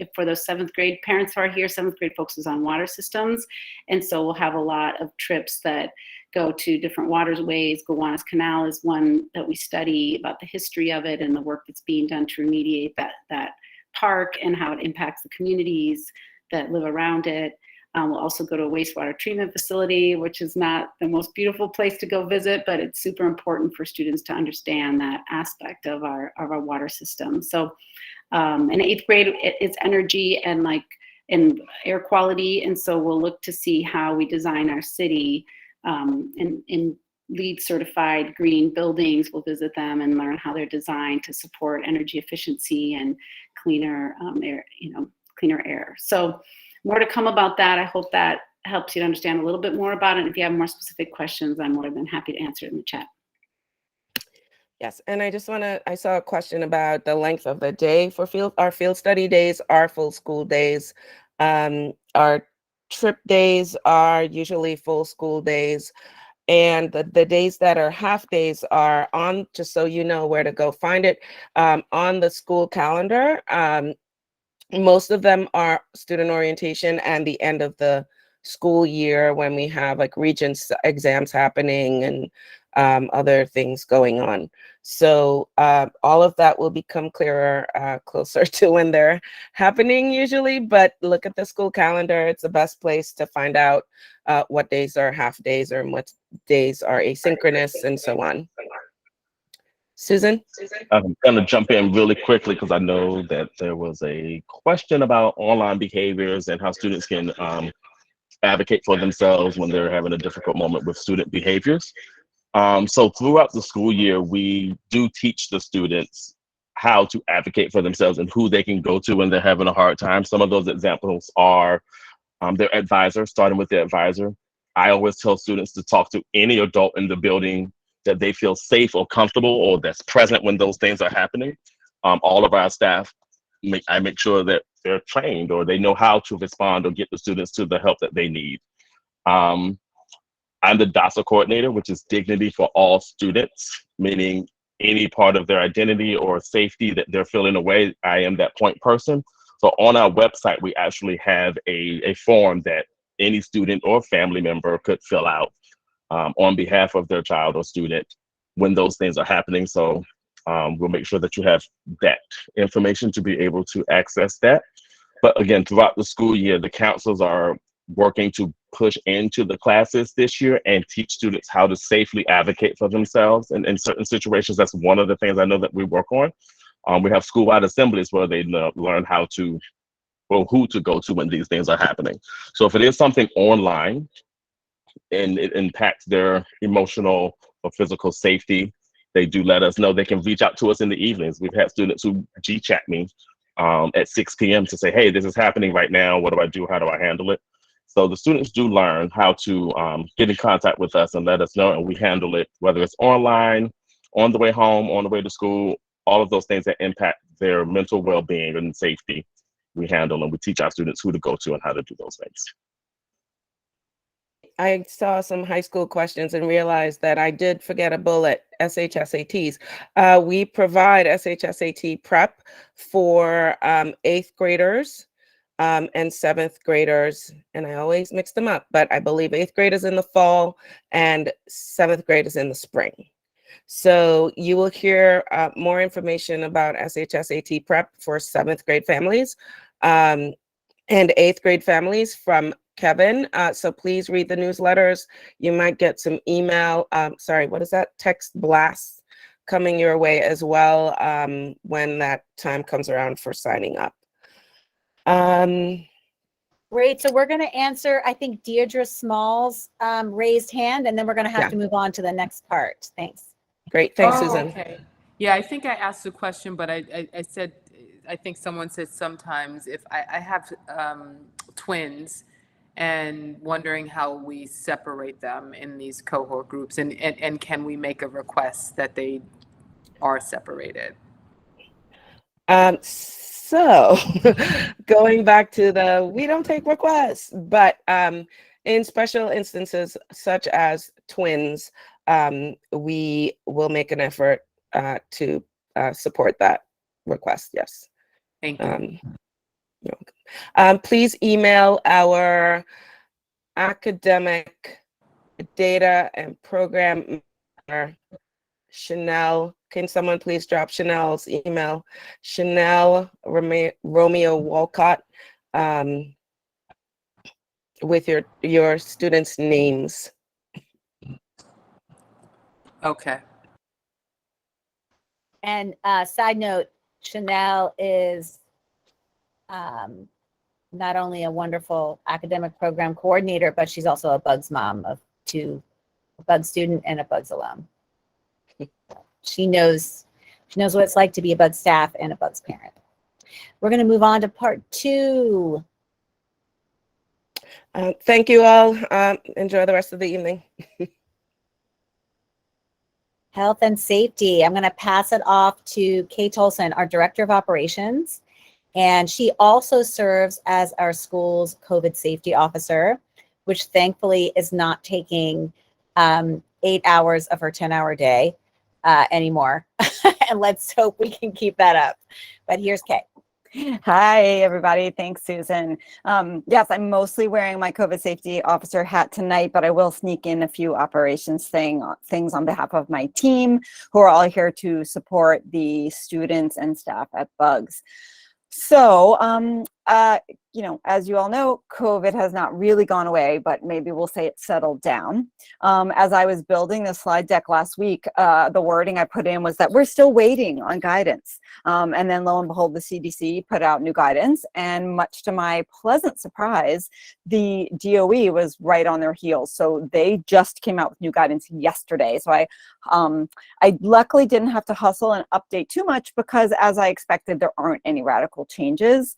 If for those 7th grade parents who are here, 7th grade focuses on water systems, and so we'll have a lot of trips that go to different waterways. Gowanus Canal is one that we study about the history of it and the work that's being done to remediate that park and how it impacts the communities that live around it. We'll also go to a wastewater treatment facility, which is not the most beautiful place to go visit, but it's super important for students to understand that aspect of our water system. So in 8th grade, it's energy and air quality. And so we'll look to see how we design our city in LEED certified green buildings. We'll visit them and learn how they're designed to support energy efficiency and cleaner air, cleaner air. So more to come about that. I hope that helps you to understand a little bit more about it. If you have more specific questions, I'm more than happy to answer it in the chat. Yes, and I saw a question about the length of the day for our field study days are full school days. Our trip days are usually full school days. And the days that are half days are on, just so you know where to go find it, on the school calendar. Most of them are student orientation and the end of the school year when we have like Regents exams happening and other things going on. So all of that will become clearer closer to when they're happening usually, but look at the school calendar. It's the best place to find out what days are half days or what days are asynchronous and so on. Susan? I'm going to jump in really quickly because I know that there was a question about online behaviors and how students can advocate for themselves when they're having a difficult moment with student behaviors. So throughout the school year, we do teach the students how to advocate for themselves and who they can go to when they're having a hard time. Some of those examples are their advisor, starting with their advisor. I always tell students to talk to any adult in the building that they feel safe or comfortable or that's present when those things are happening. All of our staff, I make sure that they're trained or they know how to respond or get the students to the help that they need. I'm the DASA coordinator, which is Dignity for All Students, meaning any part of their identity or safety that they're feeling away, I am that point person. So on our website, we actually have a form that any student or family member could fill out on behalf of their child or student when those things are happening. So We'll make sure that you have that information to be able to access that. But again, throughout the school year, the counselors are working to push into the classes this year and teach students how to safely advocate for themselves. And in certain situations, that's one of the things I know that we work on. We have school-wide assemblies where they learn how to, or who to go to when these things are happening. So if it is something online and it impacts their emotional or physical safety, they do let us know. They can reach out to us in the evenings. We've had students who G-chat me at 6 p.m. to say, hey, this is happening right now. What do I do? How do I handle it? So the students do learn how to get in contact with us and let us know, and we handle it, whether it's online, on the way home, on the way to school, all of those things that impact their mental well-being and safety, we handle, and we teach our students who to go to and how to do those things. I saw some high school questions and realized that I did forget a bullet, SHSATs. We provide SHSAT prep for 8th graders and 7th graders, and I always mix them up, but I believe 8th grade is in the fall and 7th grade is in the spring. So you will hear more information about SHSAT prep for 7th grade families and 8th grade families from Kevin. So please read the newsletters. You might get some email, text blasts coming your way as well when that time comes around for signing up. Great. So we're going to answer, I think, Deirdre Small's raised hand, and then we're going to have to move on to the next part. Thanks. Great. Thanks, Susan. Okay. Yeah, I think I asked the question, but I said, I think someone said sometimes if I have twins and wondering how we separate them in these cohort groups, and can we make a request that they are separated? So going back to we don't take requests, but in special instances such as twins, we will make an effort to support that request. Yes. Thank you. You're welcome. Please email our academic data and program manager, Chanel. Can someone please drop Chanel's email? Chanel Romeo Walcott with your students' names. Okay. And side note, Chanel is not only a wonderful academic program coordinator, but she's also a Bugs mom of 2, a Bugs student and a Bugs alum. She knows what it's like to be a Bugs staff and a Bugs parent. We're going to move on to part 2. Thank you all. Enjoy the rest of the evening. Health and safety. I'm going to pass it off to Kay Tolson, our Director of Operations. And she also serves as our school's COVID safety officer, which thankfully is not taking 8 hours of her 10-hour day anymore. And let's hope we can keep that up. But here's Kay. Hi, everybody. Thanks, Susan. Yes, I'm mostly wearing my COVID safety officer hat tonight, but I will sneak in a few operations things on behalf of my team, who are all here to support the students and staff at Bugs. So, as you all know, COVID has not really gone away, but maybe we'll say it settled down. As I was building the slide deck last week, the wording I put in was that we're still waiting on guidance. And then lo and behold, the CDC put out new guidance, and much to my pleasant surprise, the DOE was right on their heels. So they just came out with new guidance yesterday. So I luckily didn't have to hustle and update too much because, as I expected, there aren't any radical changes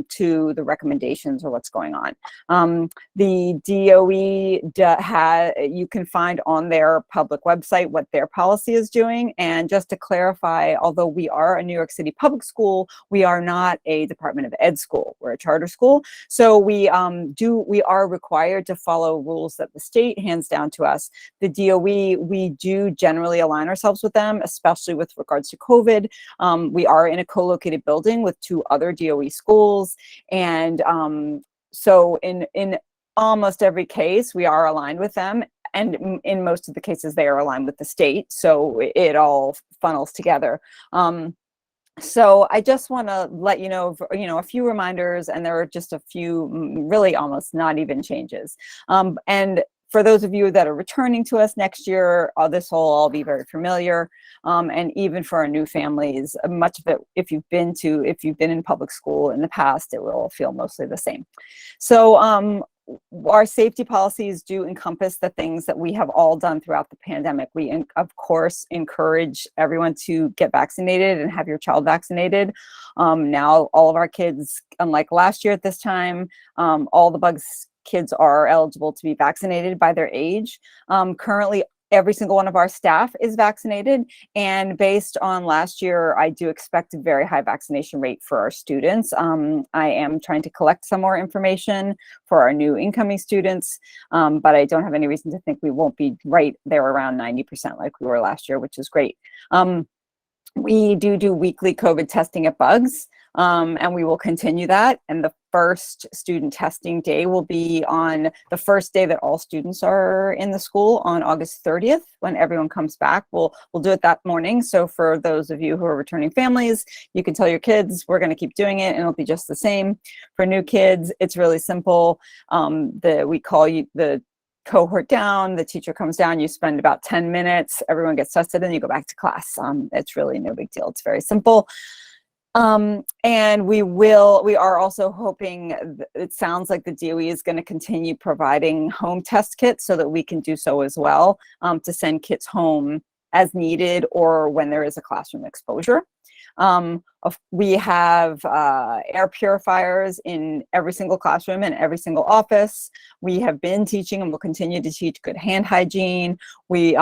to the recommendations or what's going on. The DOE you can find on their public website what their policy is doing. And just to clarify, although we are a New York City public school, we are not a Department of Ed school. We're a charter school. So we are required to follow rules that the state hands down to us. The DOE, we do generally align ourselves with them, especially with regards to COVID. We are in a co-located building with 2 other DOE schools. And so in almost every case, we are aligned with them. and in most of the cases, they are aligned with the state. So it all funnels together. So I just want to let you know, a few reminders, and there are just a few really almost not even changes. And for those of you that are returning to us next year, this will all be very familiar. And even for our new families, much of it, if you've been in public school in the past, it will feel mostly the same. So our safety policies do encompass the things that we have all done throughout the pandemic. We, of course, encourage everyone to get vaccinated and have your child vaccinated. Now, all of our kids, unlike last year at this time, all the Bugs kids are eligible to be vaccinated by their age. Currently, every single one of our staff is vaccinated, and based on last year, I do expect a very high vaccination rate for our students. I am trying to collect some more information for our new incoming students, but I don't have any reason to think we won't be right there around 90% like we were last year, which is great. We do weekly COVID testing at Bugs, and we will continue that. And the first student testing day will be on the first day that all students are in the school on August 30th, when everyone comes back. We'll do it that morning. So for those of you who are returning families, you can tell your kids we're going to keep doing it, and it'll be just the same. For new kids, it's really simple. We call you the cohort down, the teacher comes down, you spend about 10 minutes, everyone gets tested, and you go back to class. It's really no big deal. It's very simple. And we are also hoping, it sounds like the DOE is going to continue providing home test kits so that we can do so as well, to send kits home as needed or when there is a classroom exposure. We have air purifiers in every single classroom and every single office. We have been teaching and will continue to teach good hand hygiene. We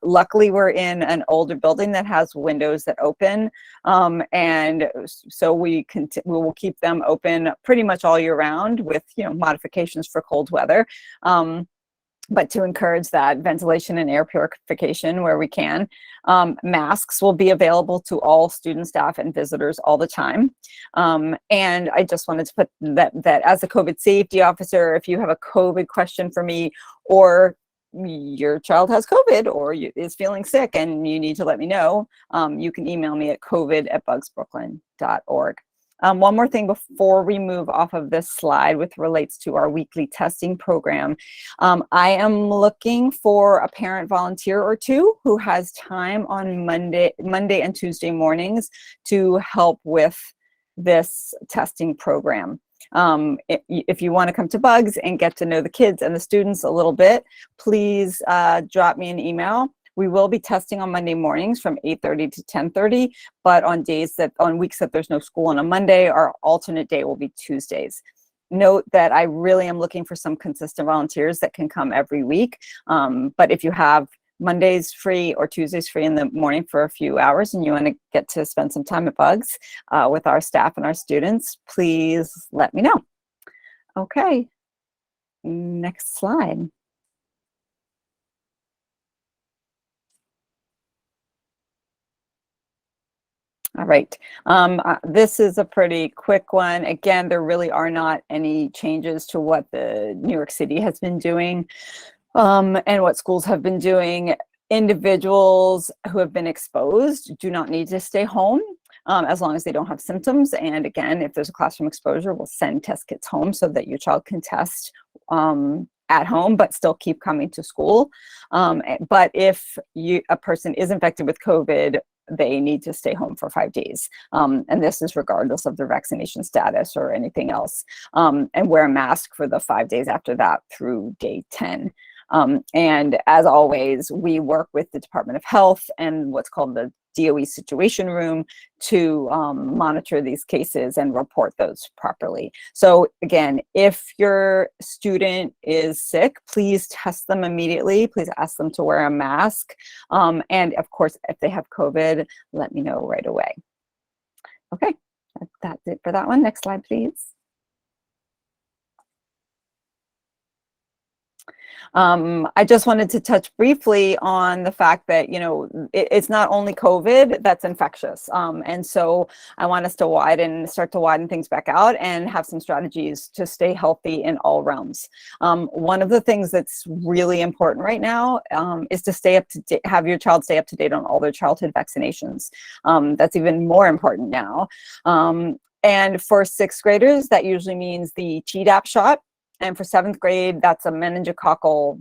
luckily we're in an older building that has windows that open, and so we will keep them open pretty much all year round with modifications for cold weather. But to encourage that ventilation and air purification where we can. Masks will be available to all student, staff, and visitors all the time. And I just wanted to put that as a COVID safety officer, if you have a COVID question for me, or your child has COVID or is feeling sick and you need to let me know, you can email me at covid@bugsbrooklyn.org. One more thing before we move off of this slide, with relates to our weekly testing program. I am looking for a parent volunteer or two who has time on Monday and Tuesday mornings to help with this testing program. If you want to come to Bugs and get to know the kids and the students a little bit, please drop me an email. We will be testing on Monday mornings from 8:30 to 10:30, but on weeks that there's no school on a Monday, our alternate day will be Tuesdays. Note that I really am looking for some consistent volunteers that can come every week. But if you have Mondays free or Tuesdays free in the morning for a few hours and you want to get to spend some time at Bugs with our staff and our students, please let me know. Okay, next slide. All right, this is a pretty quick one. Again, there really are not any changes to what the New York City has been doing and what schools have been doing. Individuals who have been exposed do not need to stay home as long as they don't have symptoms. And again, if there's a classroom exposure, we'll send test kits home so that your child can test at home, but still keep coming to school. But if a person is infected with COVID, they need to stay home for 5 days. And this is regardless of their vaccination status or anything else. And wear a mask for the 5 days after that through day 10. And as always, we work with the Department of Health and what's called the DOE Situation Room to monitor these cases and report those properly. So again, if your student is sick, please test them immediately. Please ask them to wear a mask. And of course, if they have COVID, let me know right away. Okay, that's it for that one. Next slide, please. I just wanted to touch briefly on the fact that, you know, it's not only COVID that's infectious. And so I want us to start to widen things back out and have some strategies to stay healthy in all realms. One of the things that's really important right now is to stay up to date, have your child stay up to date on all their childhood vaccinations. That's even more important now. And for 6th graders, that usually means the Tdap shot. And for 7th grade, that's a meningococcal,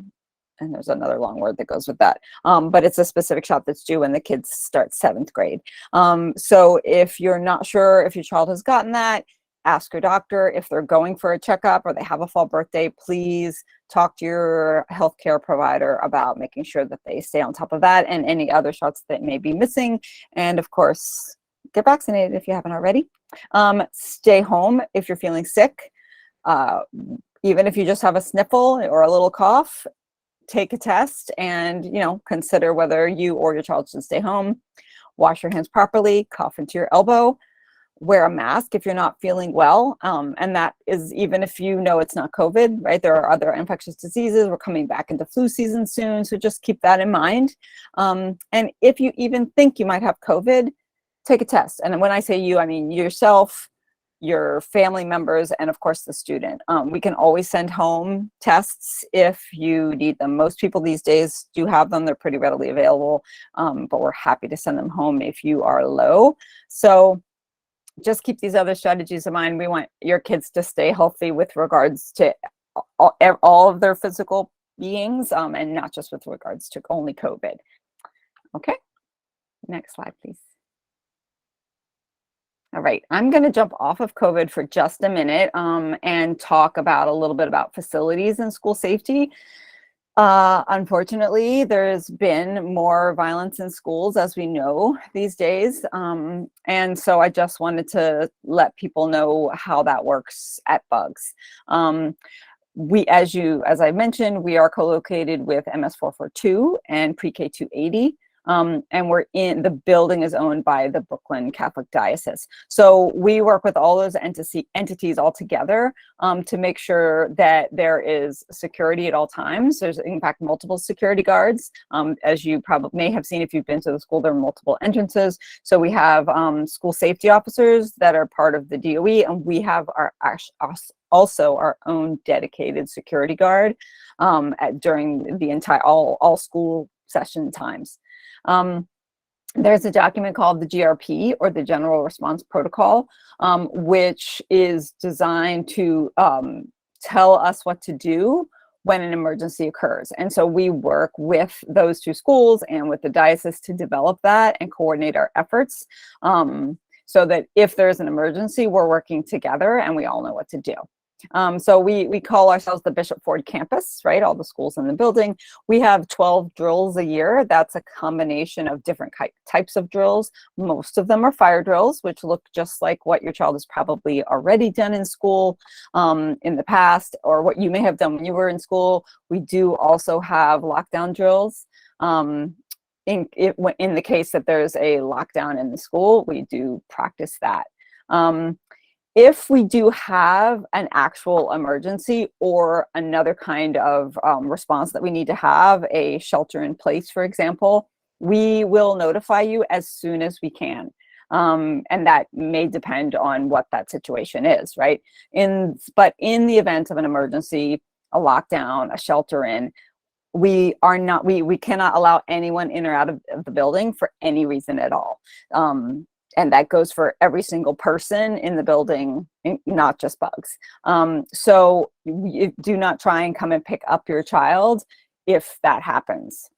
and there's another long word that goes with that. But it's a specific shot that's due when the kids start 7th grade. So if you're not sure if your child has gotten that, ask your doctor. If they're going for a checkup or they have a fall birthday, please talk to your healthcare provider about making sure that they stay on top of that and any other shots that may be missing. And of course, get vaccinated if you haven't already. Stay home if you're feeling sick. Even if you just have a sniffle or a little cough, take a test and, you know, consider whether you or your child should stay home. Wash your hands properly, cough into your elbow, wear a mask if you're not feeling well. And that is even if you know it's not COVID, right? There are other infectious diseases. We're coming back into flu season soon. So just keep that in mind. And if you even think you might have COVID, take a test. And when I say you, I mean yourself, your family members, and of course the student. We can always send home tests if you need them. Most people these days do have them. They're pretty readily available, but we're happy to send them home if you are low. So just keep these other strategies in mind. We want your kids to stay healthy with regards to all of their physical beings, and not just with regards to only COVID. Okay, next slide, please. All right, I'm going to jump off of COVID for just a minute and talk about a little bit about facilities and school safety. Unfortunately, there's been more violence in schools, as we know these days. And so I just wanted to let people know how that works at Bugs. As I mentioned, we are co-located with MS442 and Pre-K 280. And the building is owned by the Brooklyn Catholic Diocese. So we work with all those entities all together to make sure that there is security at all times. There's in fact multiple security guards. As you probably may have seen if you've been to the school, there are multiple entrances. So we have school safety officers that are part of the DOE, and we have also our own dedicated security guard during the entire all school session times. There's a document called the GRP, or the General Response Protocol, which is designed to tell us what to do when an emergency occurs. And so we work with those two schools and with the diocese to develop that and coordinate our efforts, so that if there's an emergency, we're working together and we all know what to do. So we call ourselves the Bishop Ford campus, right? All the schools in the building. We have 12 drills a year. That's a combination of different types of drills. Most of them are fire drills, which look just like what your child has probably already done in school in the past, or what you may have done when you were in school. We do also have lockdown drills. In the case that there's a lockdown in the school, we do practice that. If we do have an actual emergency or another kind of response that we need to have, a shelter in place, for example, we will notify you as soon as we can. And that may depend on what that situation is, right? But in the event of an emergency, a lockdown, a shelter in, we cannot allow anyone in or out of the building for any reason at all. And that goes for every single person in the building, not just Bugs. So you do not try and come and pick up your child if that happens,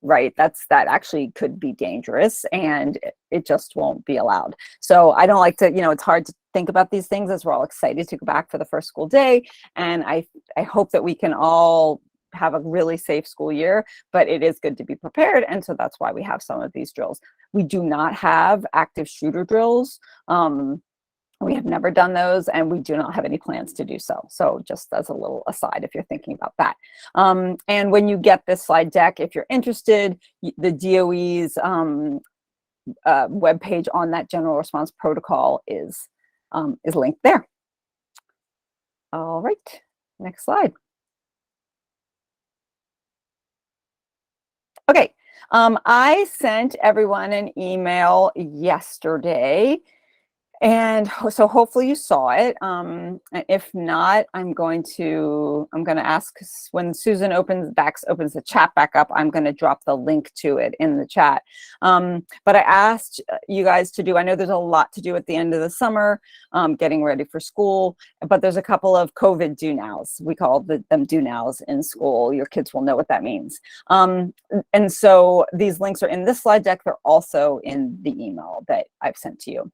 right? That actually could be dangerous, and it just won't be allowed. So I don't like to, it's hard to think about these things as we're all excited to go back for the first school day. And I hope that we can all have a really safe school year, but it is good to be prepared. And so that's why we have some of these drills. We do not have active shooter drills. We have never done those, and we do not have any plans to do so. So just as a little aside, if you're thinking about that. And when you get this slide deck, if you're interested, the DOE's webpage on that General Response Protocol is linked there. All right, next slide. Okay. I sent everyone an email yesterday, and so hopefully you saw it. If not, I'm going to ask when Susan opens the chat back up, I'm going to drop the link to it in the chat. But I asked you guys to do, I know there's a lot to do at the end of the summer, getting ready for school, but there's a couple of COVID do nows. We call them do nows in school. Your kids will know what that means. And so these links are in this slide deck. They're also in the email that I've sent to you.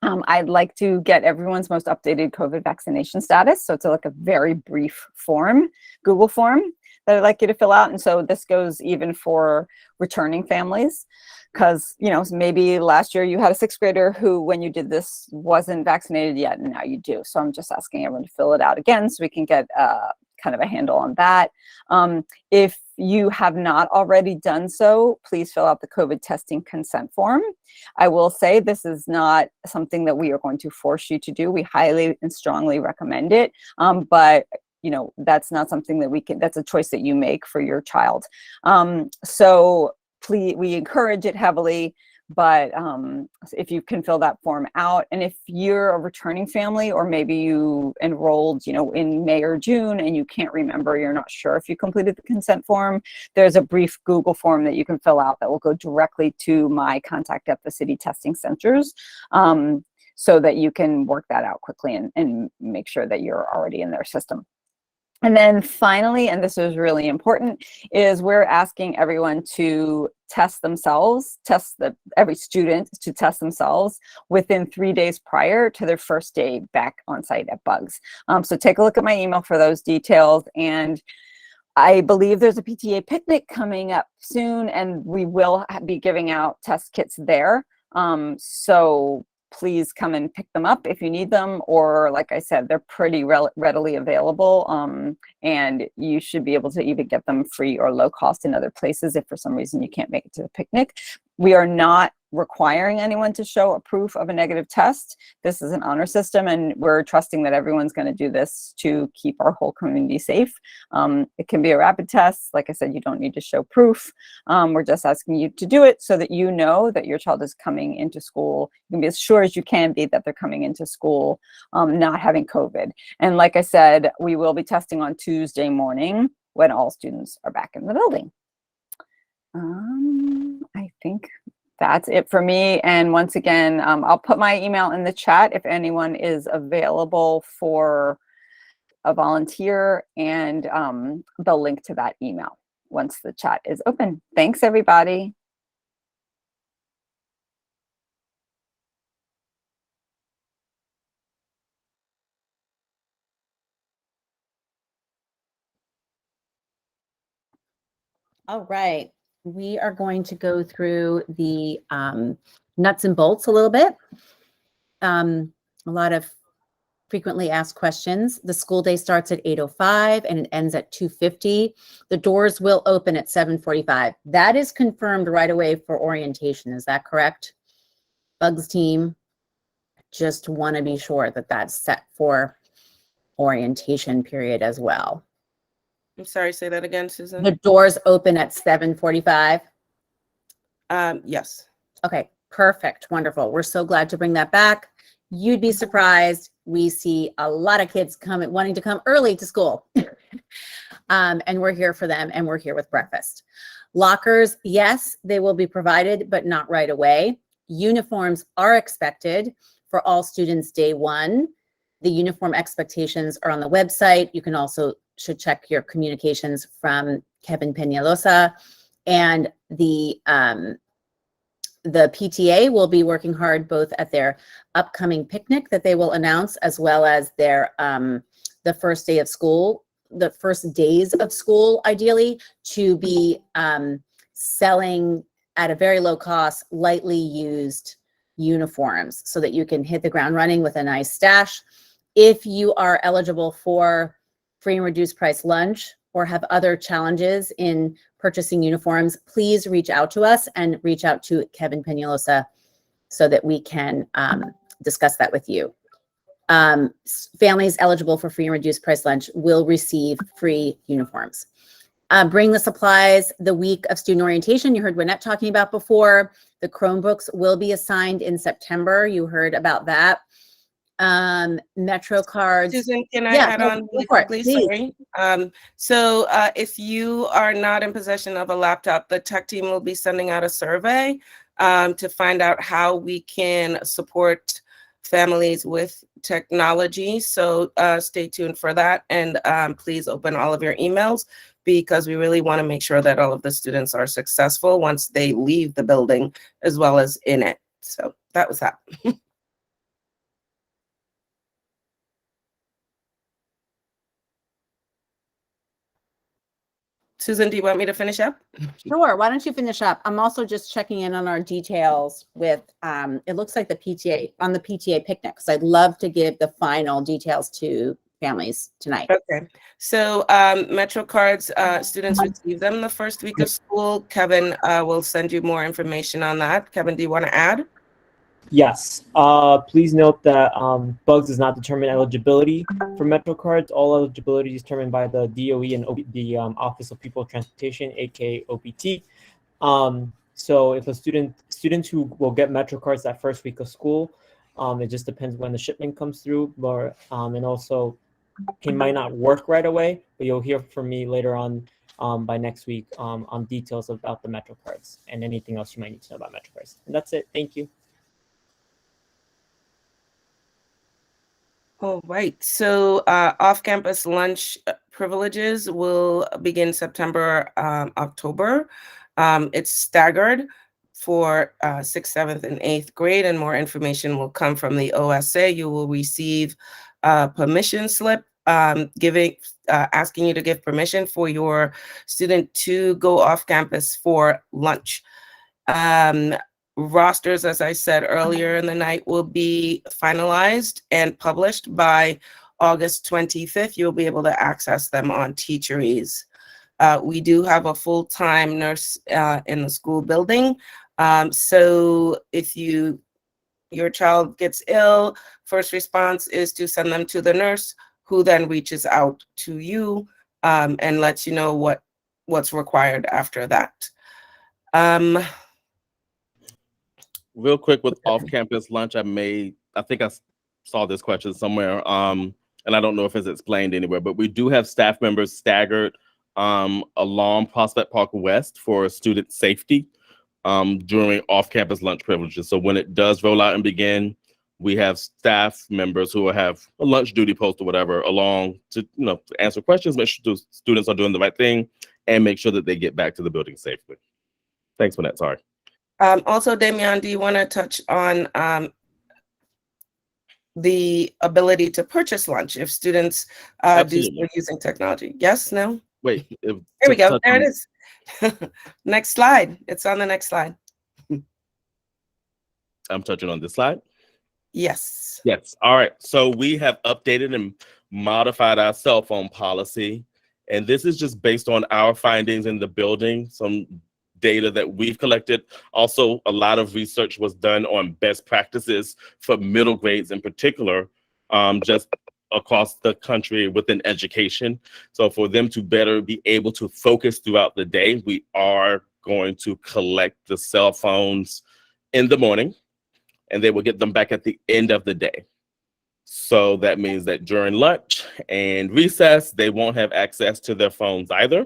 I'd like to get everyone's most updated COVID vaccination status. So it's like a very brief form, Google form that I'd like you to fill out. And so this goes even for returning families, because, you know, maybe last year you had a 6th grader who, when you did this, wasn't vaccinated yet, and now you do. So I'm just asking everyone to fill it out again so we can get kind of a handle on that. If you have not already done so, please fill out the COVID testing consent form. I will say this is not something that we are going to force you to do. We highly and strongly recommend it. But you know, that's not something that that's a choice that you make for your child. So please, we encourage it heavily. But if you can fill that form out, and if you're a returning family, or maybe you enrolled, you know, in May or June and you can't remember, you're not sure if you completed the consent form, there's a brief Google form that you can fill out that will go directly to my contact at the city testing centers, so that you can work that out quickly and make sure that you're already in their system. And then finally, and this is really important, is we're asking everyone to test themselves, every student to test themselves within 3 days prior to their first day back on site at Bugs. So take a look at my email for those details. And I believe there's a PTA picnic coming up soon, and we will be giving out test kits there. So please come and pick them up if you need them, or like I said, they're pretty readily available, and you should be able to even get them free or low cost in other places if for some reason you can't make it to the picnic. We are not requiring anyone to show a proof of a negative test. This is an honor system, and we're trusting that everyone's going to do this to keep our whole community safe. It can be a rapid test. Like I said, you don't need to show proof. We're just asking you to do it so that you know that your child is coming into school. You can be as sure as you can be that they're coming into school not having COVID. And like I said, we will be testing on Tuesday morning when all students are back in the building. I think that's it for me. And once again, I'll put my email in the chat if anyone is available for a volunteer, and the link to that email once the chat is open. Thanks, everybody. All right, we are going to go through the nuts and bolts a little bit. A lot of frequently asked questions. The school day starts at 8:05 and it ends at 2:50. The doors will open at 7:45. That is confirmed right away for orientation. Is that correct? Bugs team, just want to be sure that that's set for orientation period as well. I'm sorry, say that again, Susan. The doors open at 7:45. Yes. Okay, perfect, wonderful. We're so glad to bring that back. You'd be surprised. We see a lot of kids wanting to come early to school. And we're here for them, and we're here with breakfast. Lockers, yes, they will be provided, but not right away. Uniforms are expected for all students day one. The uniform expectations are on the website. You can also should check your communications from Kevin Peñalosa, and the PTA will be working hard both at their upcoming picnic that they will announce, as well as their the first day of school, the first days of school, ideally, to be selling at a very low cost, lightly used uniforms so that you can hit the ground running with a nice stash. If you are eligible for free and reduced price lunch or have other challenges in purchasing uniforms, please reach out to us and reach out to Kevin Peñalosa so that we can discuss that with you. Families eligible for free and reduced price lunch will receive free uniforms. Bring the supplies the week of student orientation. You heard Lynette talking about before. The Chromebooks will be assigned in September. You heard about that. Metro cards. Susan, can I Yeah, add no, on go really for it, quickly? please. Sorry. If you are not in possession of a laptop, the tech team will be sending out a survey to find out how we can support families with technology. So stay tuned for that. And please open all of your emails, because we really want to make sure that all of the students are successful once they leave the building as well as in it. So that was that. Susan, do you want me to finish up? Sure. Why don't you finish up? I'm also just checking in on our details with, it looks like the PTA, on the PTA picnic, because I'd love to give the final details to families tonight. Okay. So Metro cards, students receive them the first week of school. Kevin will send you more information on that. Kevin, do you want to add? Yes. Please note that Bugs does not determine eligibility for Metro cards. All eligibility is determined by the DOE and the Office of People Transportation, aka OPT. So if students who will get Metro cards that first week of school, it just depends when the shipment comes through, but and also it might not work right away, but you'll hear from me later on by next week on details about the Metro cards and anything else you might need to know about Metro cards. And that's it. Thank you. All right. So off-campus lunch privileges will begin September, October. It's staggered for 6th, 7th, and 8th grade, and more information will come from the OSA. You will receive a permission slip asking you to give permission for your student to go off campus for lunch. Rosters, as I said earlier in the night, will be finalized and published by August 25th. You'll be able to access them on Teacheries. We do have a full-time nurse in the school building. So if your child gets ill, first response is to send them to the nurse, who then reaches out to you and lets you know what's required after that. Real quick with off-campus lunch, I think I saw this question somewhere, and I don't know if it's explained anywhere, but we do have staff members staggered along Prospect Park West for student safety during off-campus lunch privileges. So when it does roll out and begin, we have staff members who will have a lunch duty post or whatever along to answer questions, make sure students are doing the right thing, and make sure that they get back to the building safely. Thanks, Lynette. Sorry. Also, Damian, do you want to touch on the ability to purchase lunch if students do start using technology? Yes, no? Wait. Here we go. There it is. Next slide. It's on the next slide. I'm touching on this slide. Yes. Yes. All right. So we have updated and modified our cell phone policy. And this is just based on our findings in the building, some data that we've collected. Also, a lot of research was done on best practices for middle grades in particular, just across the country within education. So for them to better be able to focus throughout the day, we are going to collect the cell phones in the morning, and they will get them back at the end of the day. So that means that during lunch and recess, they won't have access to their phones either.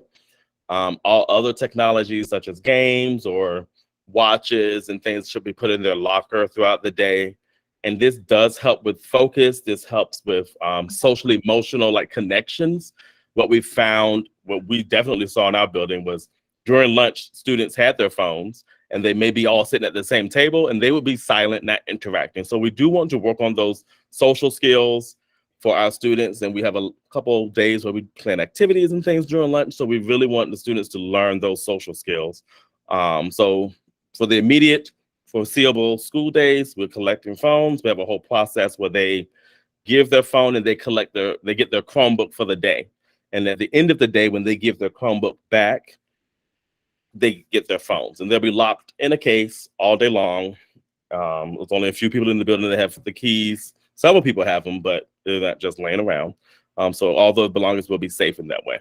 All other technologies such as games or watches and things should be put in their locker throughout the day. And this does help with focus. This helps with social emotional connections. What we found, what we definitely saw in our building was during lunch, students had their phones and they may be all sitting at the same table and they would be silent, not interacting. So we do want to work on those social skills for our students, and we have a couple of days where we plan activities and things during lunch. So we really want the students to learn those social skills. So for the immediate foreseeable school days, we're collecting phones. We have a whole process where they give their phone and they get their Chromebook for the day. And at the end of the day, when they give their Chromebook back, they get their phones and they'll be locked in a case all day long. There's only a few people in the building that have the keys. Several people have them, but they're not just laying around. So all those belongings will be safe in that way.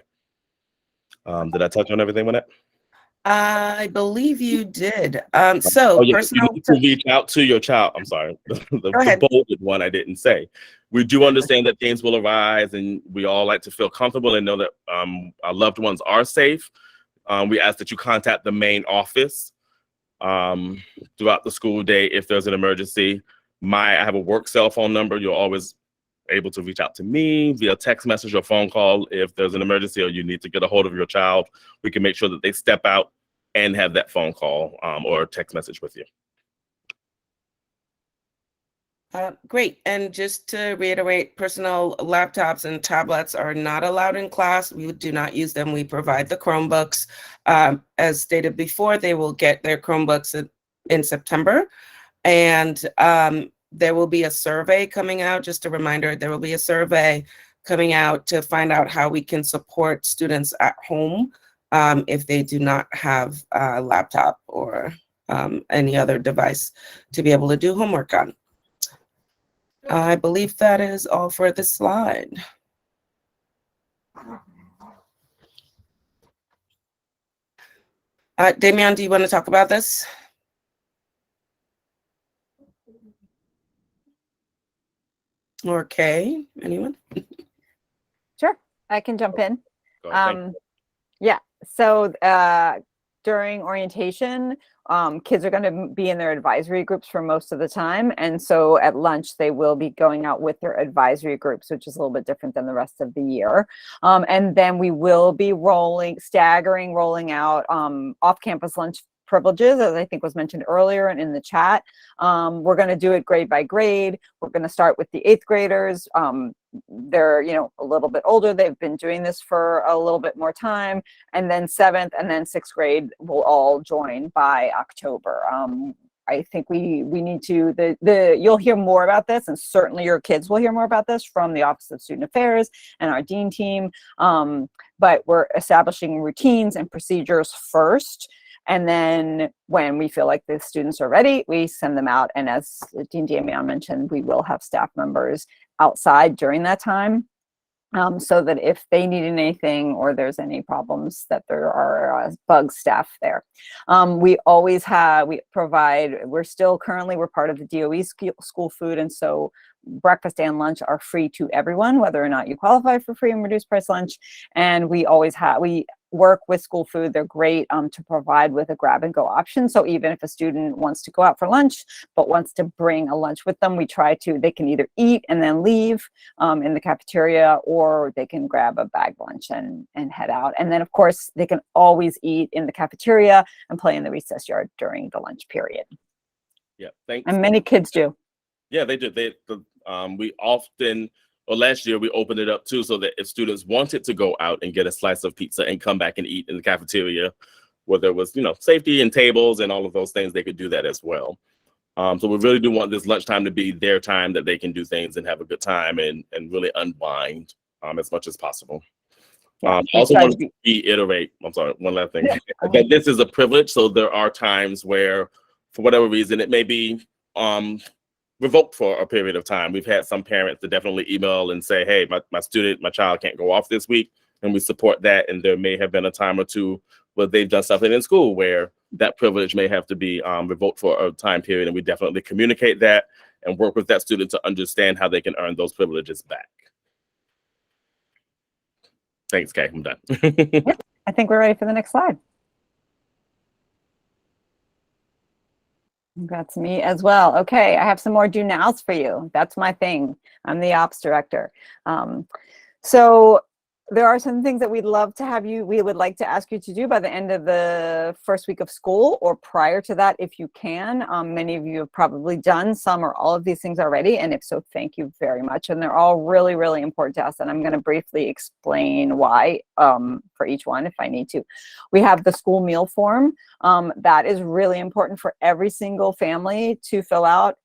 Did I touch on everything with that? I believe you did. Oh, So yeah, personal. you need to reach out to your child. I'm sorry, the ahead. bolded one I didn't say. We do understand that things will arise, and we all like to feel comfortable and know that our loved ones are safe. We ask that you contact the main office throughout the school day if there's an emergency. I have a work cell phone number. You're always able to reach out to me via text message or phone call if there's an emergency or you need to get a hold of your child. We can make sure that they step out and have that phone call or text message with you. Great. And just to reiterate, personal laptops and tablets are not allowed in class. We do not use them. We provide the Chromebooks. As stated before, they will get their Chromebooks in September. And there will be a survey coming out. Just a reminder, there will be a survey coming out to find out how we can support students at home if they do not have a laptop or any other device to be able to do homework on. I believe that is all for this slide. Damian, do you want to talk about this? Or Kay, anyone? Sure, I can jump in. Go ahead, Yeah, so during orientation, kids are going to be in their advisory groups for most of the time. And so at lunch, they will be going out with their advisory groups, which is a little bit different than the rest of the year. And then we will be rolling out off-campus lunch privileges, as I think was mentioned earlier and in the chat. We're going to do it grade by grade. We're going to start with the 8th graders. They're, a little bit older. They've been doing this for a little bit more time. And then 7th and then 6th grade will all join by October. I think we need to, you'll hear more about this, and certainly your kids will hear more about this from the Office of Student Affairs and our Dean team. But we're establishing routines and procedures first. And then when we feel like the students are ready, we send them out. And as Dean Damian mentioned, we will have staff members outside during that time, so that if they need anything or there's any problems, that there are bug staff there. We're part of the DOE school food. And so breakfast and lunch are free to everyone, whether or not you qualify for free and reduced price lunch. And we work with school food. They're great to provide with a grab and go option. So even if a student wants to go out for lunch, but wants to bring a lunch with them, they can either eat and then leave in the cafeteria, or they can grab a bag lunch and head out. And then of course they can always eat in the cafeteria and play in the recess yard during the lunch period. Yeah, thanks. And many kids do. Yeah, they do. We often, last year we opened it up too, so that if students wanted to go out and get a slice of pizza and come back and eat in the cafeteria, where there was, safety and tables and all of those things, they could do that as well. So we really do want this lunchtime to be their time that they can do things and have a good time and really unwind as much as possible. I also want to reiterate, I'm sorry, one last thing, that this is a privilege. So there are times where, for whatever reason, it may be revoked for a period of time. We've had some parents that definitely email and say, hey, my child can't go off this week, and we support that. And there may have been a time or two where they've done something in school where that privilege may have to be revoked for a time period. And we definitely communicate that and work with that student to understand how they can earn those privileges back. Thanks, Kay. I'm done. I think we're ready for the next slide. That's me as well. Okay, I have some more do nows for you. That's my thing. I'm the ops director. So there are some things that we would like to ask you to do by the end of the first week of school, or prior to that if you can. Many of you have probably done some or all of these things already, and if so, thank you very much. And they're all really, really important to us, and I'm going to briefly explain why for each one if I need to. We have the school meal form. That is really important for every single family to fill out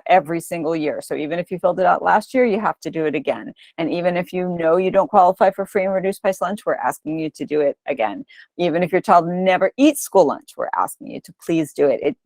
every single year. So even if you filled it out last year, you have to do it again. And even if you don't qualify for free and reduced price lunch, we're asking you to do it again. Even if your child never eats school lunch, we're asking you to please do it. It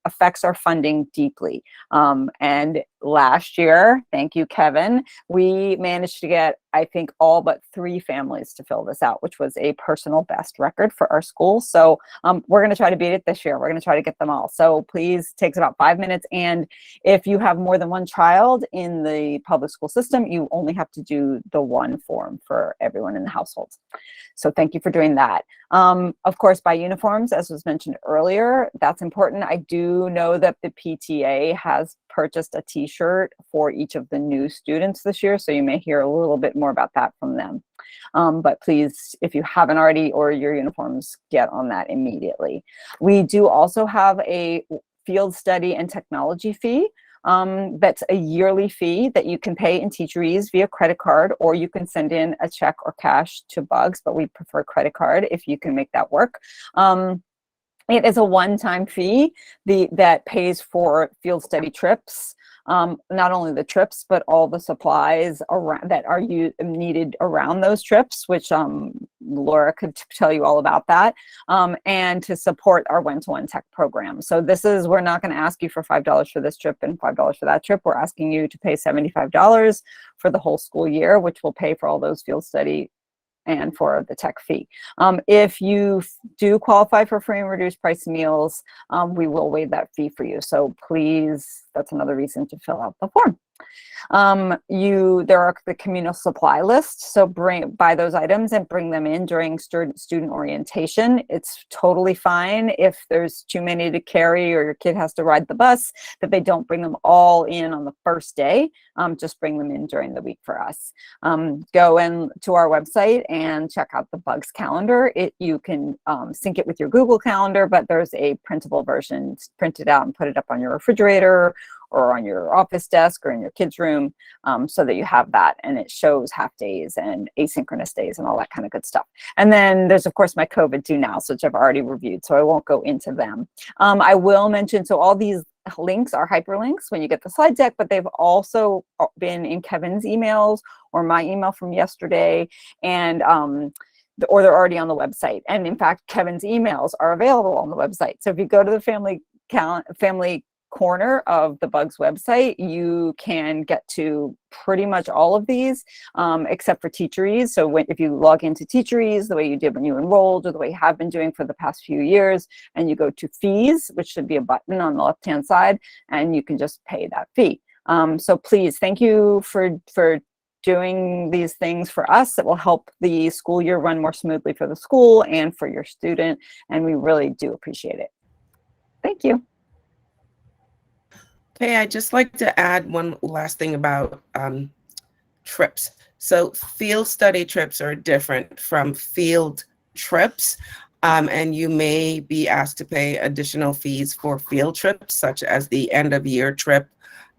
affects our funding deeply. And last year, thank you, Kevin, we managed to get, I think, all but 3 families to fill this out, which was a personal best record for our school. So we're going to try to beat it this year. We're going to try to get them all. So please, takes about 5 minutes. And if you have more than 1 child in the public school system, you only have to do the 1 form for everyone in the household. So thank you for doing that. Of course, buy uniforms, as was mentioned earlier. That's important. I do know that the PTA has purchased a t-shirt for each of the new students this year, so you may hear a little bit more about that from them. But please, if you haven't already ordered your uniforms, get on that immediately. We do also have a field study and technology fee. That's a yearly fee that you can pay in Teacherease via credit card, or you can send in a check or cash to Bugs, but we prefer credit card if you can make that work. It is a one-time fee that pays for field study trips. Not only the trips, but all the supplies around that are needed around those trips, which Laura could tell you all about that, and to support our one-to-one tech program. So we're not going to ask you for $5 for this trip and $5 for that trip. We're asking you to pay $75 for the whole school year, which will pay for all those field study and for the tech fee. If you do qualify for free and reduced price meals, we will waive that fee for you. So please, that's another reason to fill out the form. There are the communal supply list, so buy those items and bring them in during student orientation. It's totally fine if there's too many to carry or your kid has to ride the bus, that they don't bring them all in on the first day. Just bring them in during the week for us. Go in to our website and check out the Bugs calendar. You can sync it with your Google Calendar, but there's a printable version. Print it out and put it up on your refrigerator or on your office desk or in your kids' room, so that you have that, and it shows half days and asynchronous days and all that kind of good stuff. And then there's, of course, my COVID Do Nows, which I've already reviewed, so I won't go into them. I will mention, so all these links are hyperlinks when you get the slide deck, but they've also been in Kevin's emails or my email from yesterday, and or they're already on the website. And in fact, Kevin's emails are available on the website. So if you go to the family corner of the Bugs website, you can get to pretty much all of these, except for Teacherease. So if you log into Teacherease the way you did when you enrolled, or the way you have been doing for the past few years, and you go to fees, which should be a button on the left-hand side, and you can just pay that fee. So please, thank you for doing these things for us. It will help the school year run more smoothly for the school and for your student, and we really do appreciate it. Thank you. Okay, I'd just like to add one last thing about trips. So field study trips are different from field trips, and you may be asked to pay additional fees for field trips, such as the end of year trip,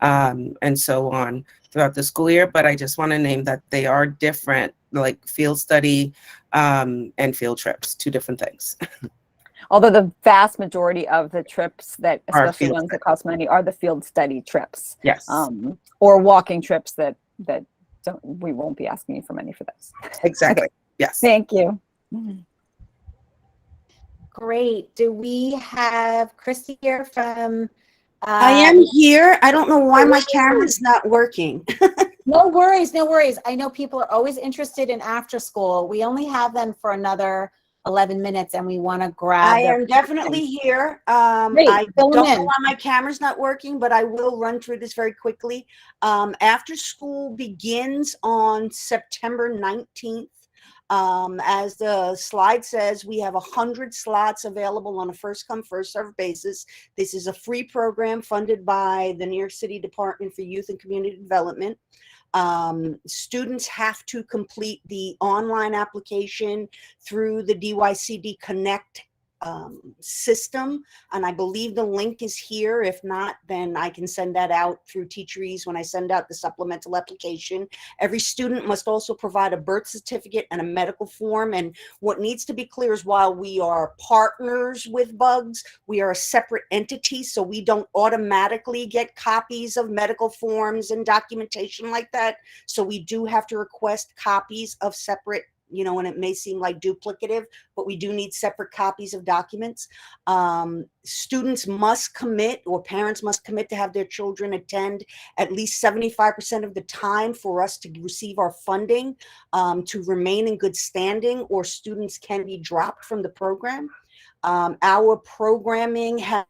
and so on throughout the school year. But I just want to name that they are different, like field study and field trips, 2 different things. Although the vast majority of the trips that, especially ones that cost money, are the field study trips. Yes. Or walking trips that we won't be asking you for money for those. Exactly. Okay. Yes. Thank you. Great. Do we have Christy here from? I am here. I don't know why my camera's not working. No worries, no worries. I know people are always interested in after school. We only have them for another 11 minutes, and we want to grab. I am definitely here. Great, I fill don't them know in. why my camera's not working, but I will run through this very quickly. After school begins on September 19th. As the slide says, we have 100 slots available on a first come, first served basis. This is a free program funded by the New York City Department for Youth and Community Development. Students have to complete the online application through the DYCD Connect system, and I believe the link is here. If not, then I can send that out through Teacherease when I send out the supplemental application. Every student must also provide a birth certificate and a medical form, and what needs to be clear is, while we are partners with Bugs, we are a separate entity, so we don't automatically get copies of medical forms and documentation like that. So we do have to request copies of separate and it may seem like duplicative, but we do need separate copies of documents. Students must commit, or parents must commit, to have their children attend at least 75% of the time for us to receive our funding, to remain in good standing, or students can be dropped from the program. Our programming has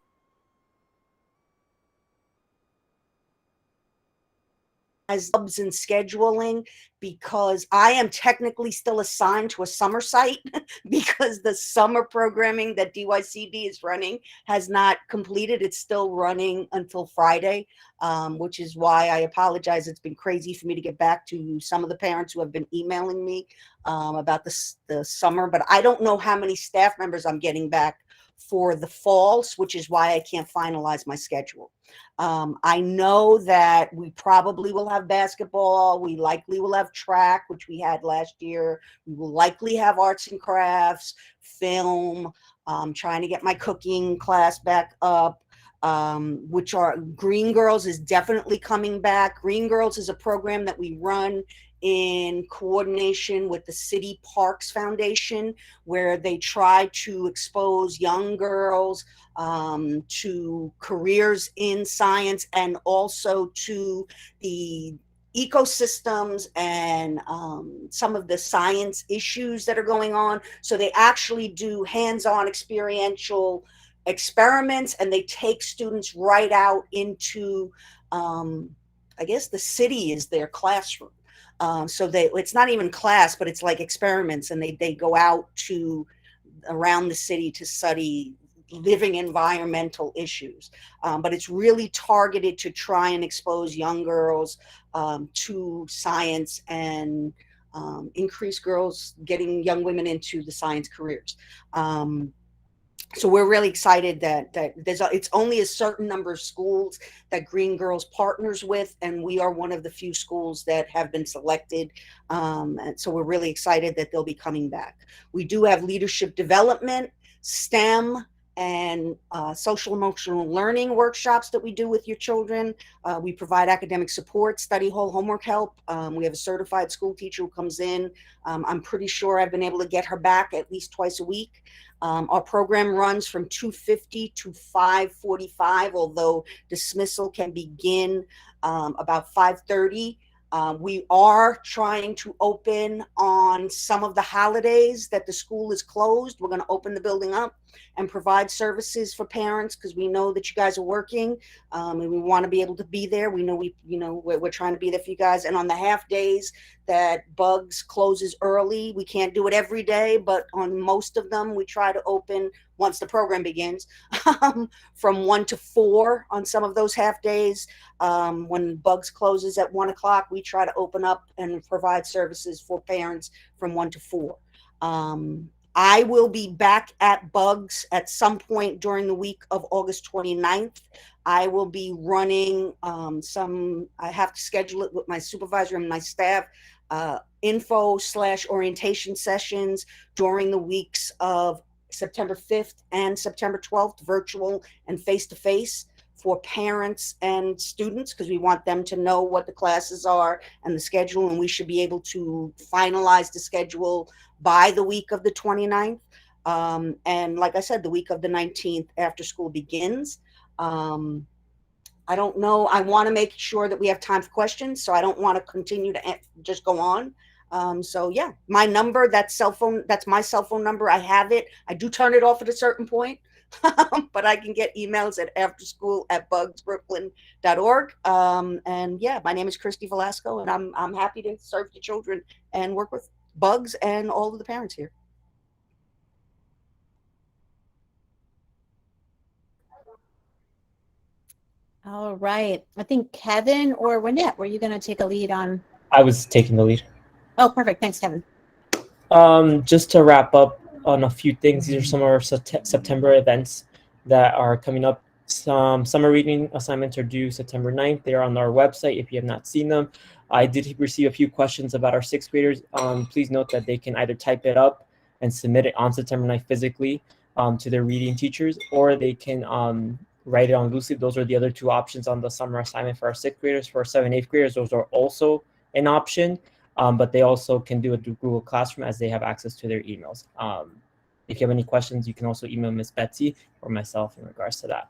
hubs and scheduling, because I am technically still assigned to a summer site because the summer programming that DYCD is running has not completed. It's still running until Friday, which is why I apologize. It's been crazy for me to get back to some of the parents who have been emailing me about the summer, but I don't know how many staff members I'm getting back for the falls, which is why I can't finalize my schedule. I know that we probably will have basketball. We likely will have track, which we had last year. We will likely have arts and crafts, film, trying to get my cooking class back up, which are Green Girls is definitely coming back. Green Girls is a program that we run in coordination with the City Parks Foundation, where they try to expose young girls to careers in science, and also to the ecosystems and some of the science issues that are going on. So they actually do hands-on experiential experiments, and they take students right out into, I guess the city is their classroom. So it's not even class, but it's like experiments, and they go out to around the city to study living environmental issues. But it's really targeted to try and expose young girls to science, and increase girls, getting young women into the science careers. So we're really excited that it's only a certain number of schools that Green Girls partners with, and we are one of the few schools that have been selected. And so we're really excited that they'll be coming back. We do have leadership development, STEM, and social emotional learning workshops that we do with your children. We provide academic support, study hall, homework help. We have a certified school teacher who comes in. I'm pretty sure I've been able to get her back at least twice a week. Our program runs from 2:50 to 5:45, although dismissal can begin about 5:30. We are trying to open on some of the holidays that the school is closed. We're going to open the building up and provide services for parents, because we know that you guys are working, and we want to be able to be there. We know we're trying to be there for you guys. And on the half days that Bugs closes early, we can't do it every day, but on most of them, we try to open once the program begins, from 1 to 4 on some of those half days. When Bugs closes at 1 o'clock, we try to open up and provide services for parents from 1 to 4. I will be back at Bugs at some point during the week of August 29th. I will be running I have to schedule it with my supervisor and my staff, info/orientation sessions during the weeks of September 5th and September 12th, virtual and face-to-face, for parents and students, because we want them to know what the classes are and the schedule, and we should be able to finalize the schedule by the week of the 29th. And like I said, the week of the 19th after school begins. I don't know. I want to make sure that we have time for questions, so I don't want to continue to just go on. So yeah, my number, that's my cell phone number. I have it. I do turn it off at a certain point, but I can get emails at afterschool@bugsbrooklyn.org. And yeah, my name is Christy Velasco, and I'm happy to serve the children and work with Bugs and all of the parents here. All right. I think Kevin or Wynette, were you going to take a lead on? I was taking the lead. Oh, perfect. Thanks, Kevin. Just to wrap up on a few things, these are some of our September events that are coming up. Some summer reading assignments are due September 9th. They are on our website if you have not seen them. I did receive a few questions about our 6th graders. Please note that they can either type it up and submit it on September 9th physically to their reading teachers, or they can write it on Loosely. Those are the other 2 options on the summer assignment for our 6th graders. For our 7th, 8th graders, those are also an option. but they also can do it through Google Classroom as they have access to their emails. If you have any questions, you can also email Miss Betsy or myself in regards to that.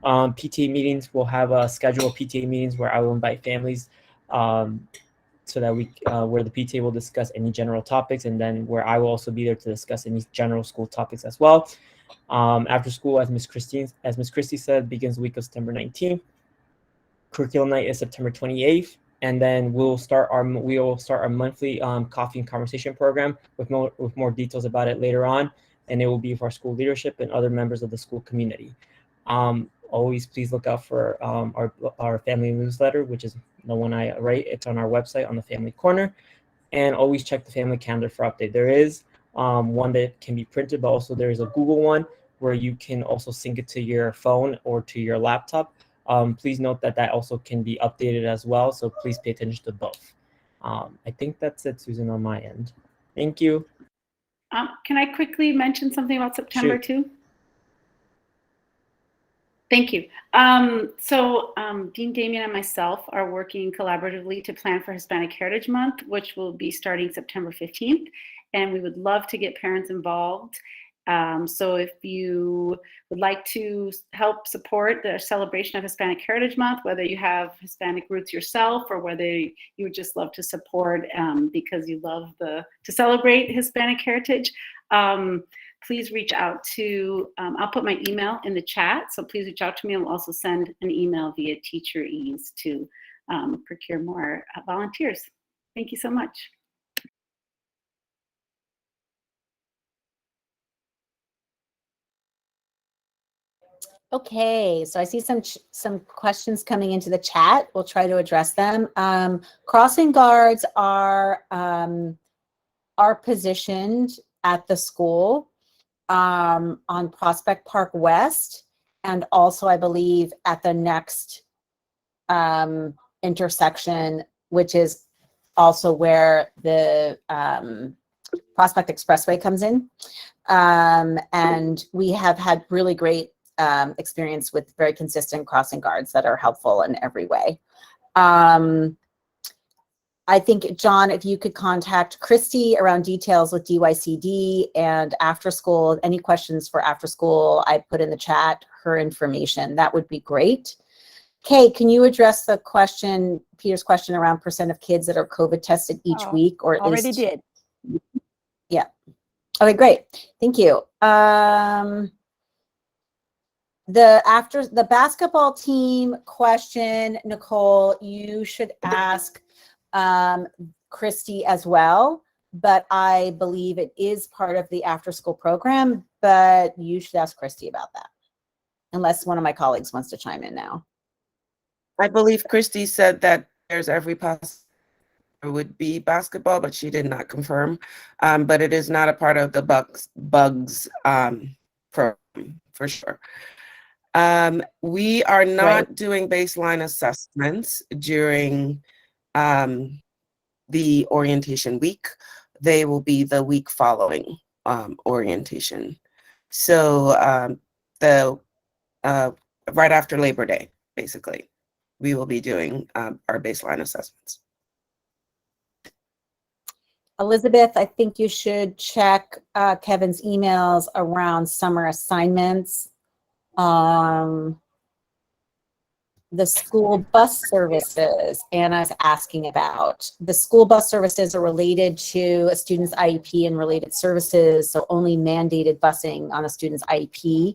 PTA meetings, we'll have a schedule of PTA meetings where I will invite families so that where the PTA will discuss any general topics, and then where I will also be there to discuss any general school topics as well. After school, as Miss Christie said, begins the week of September 19th. Curriculum night is September 28th, and then we'll start our monthly coffee and conversation program with more details about it later on, and it will be for our school leadership and other members of the school community. Always please look out for our family newsletter, which is the one I write. It's on our website on the Family Corner, and always check the family calendar for update. There is one that can be printed, but also there is a Google one where you can also sync it to your phone or to your laptop. Please note that also can be updated as well, so please pay attention to both. I think that's it, Susan, on my end. Thank you. Can I quickly mention something about September too? Thank you. Dean Damien and myself are working collaboratively to plan for Hispanic Heritage Month, which will be starting September 15th. And we would love to get parents involved. So if you would like to help support the celebration of Hispanic Heritage Month, whether you have Hispanic roots yourself or whether you would just love to support because you love to celebrate Hispanic heritage, please reach out to, I'll put my email in the chat, so please reach out to me, and we'll also send an email via TeacherEase to procure more volunteers. Thank you so much. Okay, so I see some questions coming into the chat. We'll try to address them. Crossing guards are positioned at the school on Prospect Park West, and also I believe at the next intersection, which is also where the Prospect Expressway comes in. And we have had really great experience with very consistent crossing guards that are helpful in every way. I think, John, if you could contact Christy around details with DYCD and after school, any questions for after school, I put in the chat her information. That would be great. Kay, can you address the question, Peter's question around % of kids that are COVID tested each week, or at already least? did. Yeah. Okay, great. Thank you. The basketball team question, Nicole, you should ask Christy as well, but I believe it is part of the after school program, but you should ask Christy about that, unless one of my colleagues wants to chime in now. I believe Christy said that there's every possibility there would be basketball, but she did not confirm. But it is not a part of the bugs program, for sure. We are not doing baseline assessments during the orientation week. They will be the week following orientation. So right after Labor Day, basically, we will be doing our baseline assessments. Elizabeth, I think you should check Kevin's emails around summer assignments. The school bus services Anna's asking about. The school bus services are related to a student's IEP and related services, so only mandated busing on a student's IEP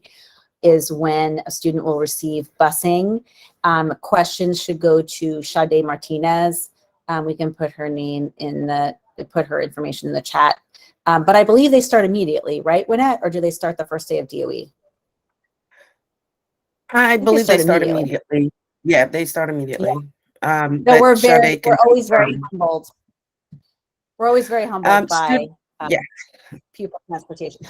is when a student will receive busing. Questions should go to Sade Martinez. We can put her name put her information in the chat. But I believe they start immediately, right, Wynette? Or do they start the first day of DOE? I believe they start immediately. Yeah, they start immediately. Yeah. So we're always very humbled. We're always very humbled by pupil transportation.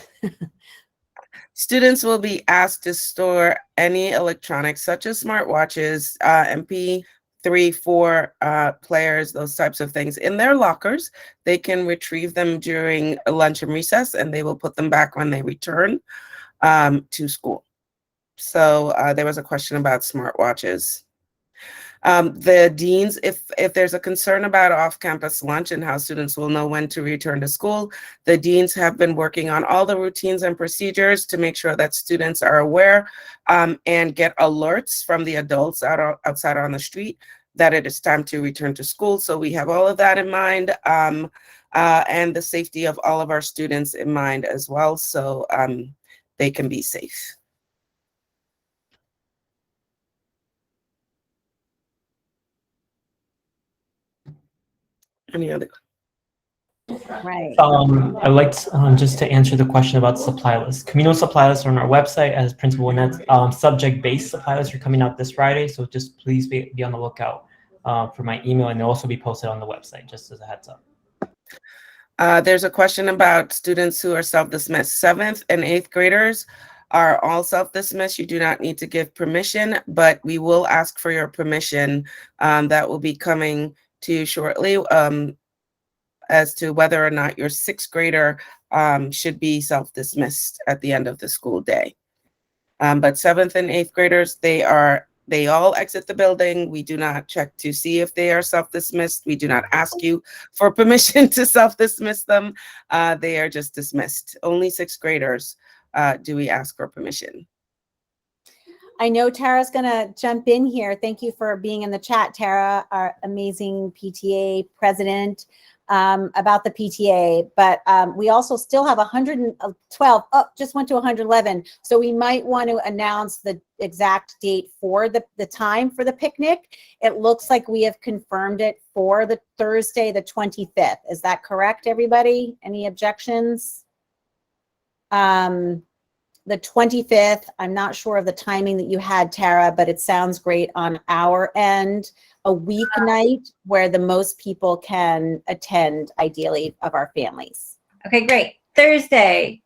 Students will be asked to store any electronics such as smartwatches, MP3, 4 players, those types of things in their lockers. They can retrieve them during lunch and recess, and they will put them back when they return to school. So there was a question about smartwatches. The deans, if there's a concern about off-campus lunch and how students will know when to return to school, the deans have been working on all the routines and procedures to make sure that students are aware and get alerts from the adults outside on the street that it is time to return to school. So we have all of that in mind, and the safety of all of our students in mind as well, so they can be safe. Any other? Right. I'd like to, just to answer the question about supply lists. Camino supply lists are on our website as Principal Annette. Subject-based supply lists are coming out this Friday, so just please be on the lookout for my email, and they'll also be posted on the website, just as a heads up. There's a question about students who are self-dismissed. 7th and 8th graders are all self-dismissed. You do not need to give permission, but we will ask for your permission. That will be coming to you shortly as to whether or not your 6th grader should be self-dismissed at the end of the school day. But 7th and 8th graders, they all exit the building. We do not check to see if they are self-dismissed. We do not ask you for permission to self-dismiss them. They are just dismissed. Only 6th graders do we ask for permission. I know Tara's going to jump in here. Thank you for being in the chat, Tara, our amazing PTA president, about the PTA. But we also still have 112, just went to 111. So we might want to announce the exact date for the time for the picnic. It looks like we have confirmed it for the Thursday, the 25th. Is that correct, everybody? Any objections? The 25th, I'm not sure of the timing that you had, Tara, but it sounds great on our end. A weeknight where the most people can attend, ideally, of our families. Okay, great. Thursday,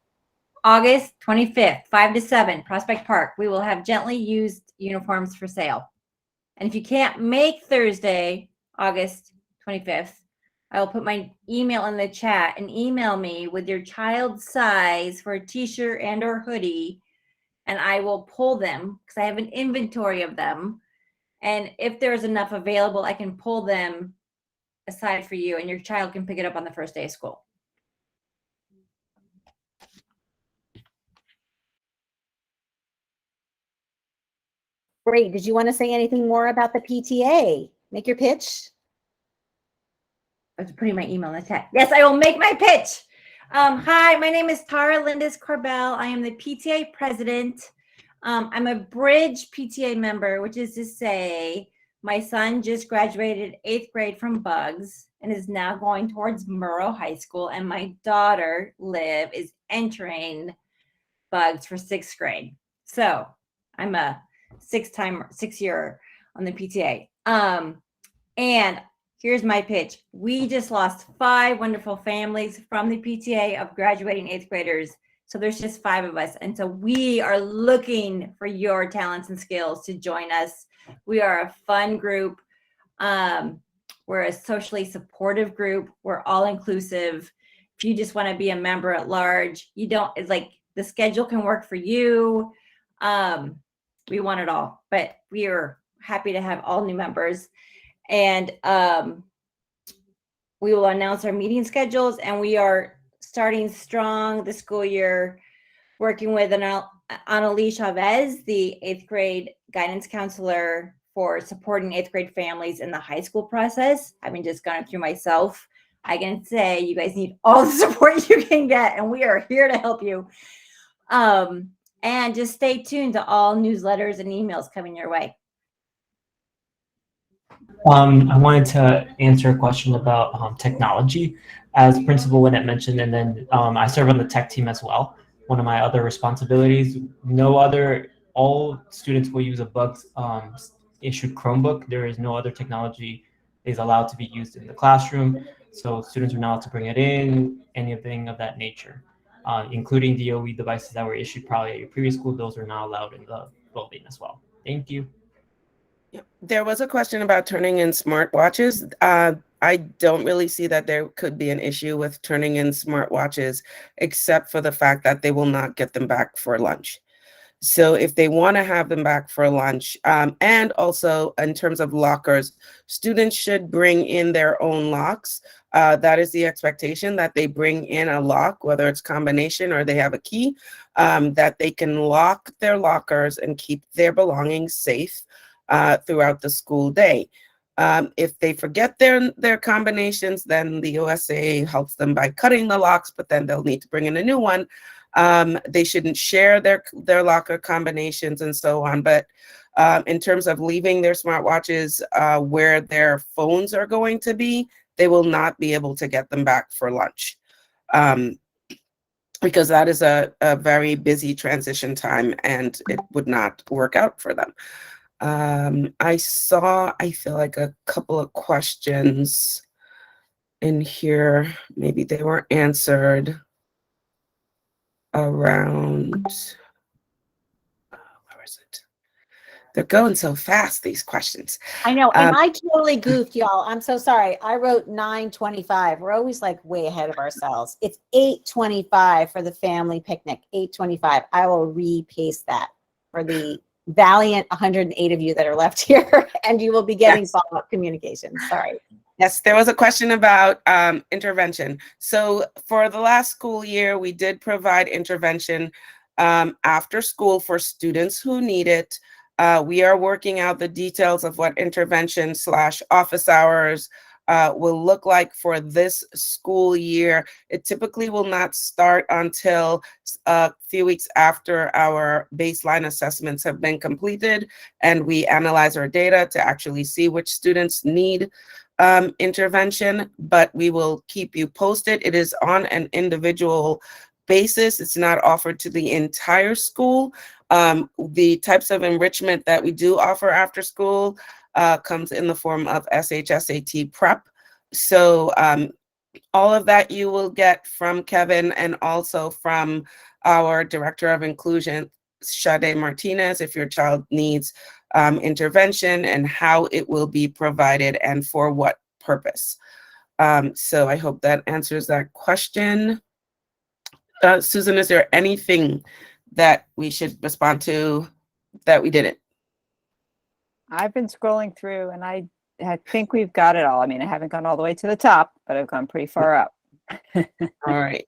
August 25th, 5 to 7, Prospect Park. We will have gently used uniforms for sale. And if you can't make Thursday, August 25th, I will put my email in the chat and email me with your child's size for a t-shirt and or hoodie, and I will pull them because I have an inventory of them. And if there's enough available, I can pull them aside for you and your child can pick it up on the first day of school. Great. Did you want to say anything more about the PTA? Make your pitch. I was putting my email in the chat. Yes, I will make my pitch. Hi, my name is Tara Lindis Corbell. I am the PTA president. I'm a Bridge PTA member, which is to say my son just graduated 8th grade from Bugs and is now going towards Murrow High School. And my daughter, Liv, is entering Bugs for 6th grade. So I'm a 6-year on the PTA. And here's my pitch. We just lost 5 wonderful families from the PTA of graduating 8th graders. So there's just 5 of us. And so we are looking for your talents and skills to join us. We are a fun group. We're a socially supportive group. We're all inclusive. If you just want to be a member at large, it's like the schedule can work for you. We want it all, but we are happy to have all new members. And we will announce our meeting schedules, and we are starting strong this school year, working with Annalise Chavez, the 8th grade guidance counselor, for supporting 8th grade families in the high school process. Having just gone through myself, I can say you guys need all the support you can get, and we are here to help you. And just stay tuned to all newsletters and emails coming your way. I wanted to answer a question about technology. As Principal Winnett mentioned, and then I serve on the tech team as well. One of my other responsibilities, all students will use a Bugs issued Chromebook. There is no other technology is allowed to be used in the classroom. So students are not allowed to bring it in, anything of that nature, including DOE devices that were issued probably at your previous school. Those are not allowed in the building as well. Thank you. There was a question about turning in smartwatches. I don't really see that there could be an issue with turning in smartwatches, except for the fact that they will not get them back for lunch. So if they want to have them back for lunch, and also in terms of lockers, students should bring in their own locks. That is the expectation, that they bring in a lock, whether it's combination or they have a key, that they can lock their lockers and keep their belongings safe throughout the school day. If they forget their combinations, then the OSA helps them by cutting the locks, but then they'll need to bring in a new one. They shouldn't share their locker combinations and so on. But in terms of leaving their smartwatches where their phones are going to be, they will not be able to get them back for lunch, because that is a very busy transition time and it would not work out for them. I feel like a couple of questions in here, maybe they weren't answered around, where is it? They're going so fast, these questions. I know, and I totally goofed, y'all. I'm so sorry. I wrote 9:25. We're always like way ahead of ourselves. It's 8:25 for the family picnic, 8:25. I will repaste that for the valiant 108 of you that are left here, and you will be getting follow-up communication. Sorry. Yes, there was a question about intervention. So for the last school year, we did provide intervention after school for students who need it. We are working out the details of what intervention / office hours will look like for this school year. It typically will not start until a few weeks after our baseline assessments have been completed and we analyze our data to actually see which students need intervention, but we will keep you posted. It is on an individual basis. It's not offered to the entire school. The types of enrichment that we do offer after school comes in the form of SHSAT prep. So all of that you will get from Kevin and also from our Director of Inclusion, Sade Martinez, if your child needs intervention and how it will be provided and for what purpose. So I hope that answers that question. Susan, is there anything that we should respond to that we didn't? I've been scrolling through and I think we've got it all. I mean, I haven't gone all the way to the top, but I've gone pretty far up. All right.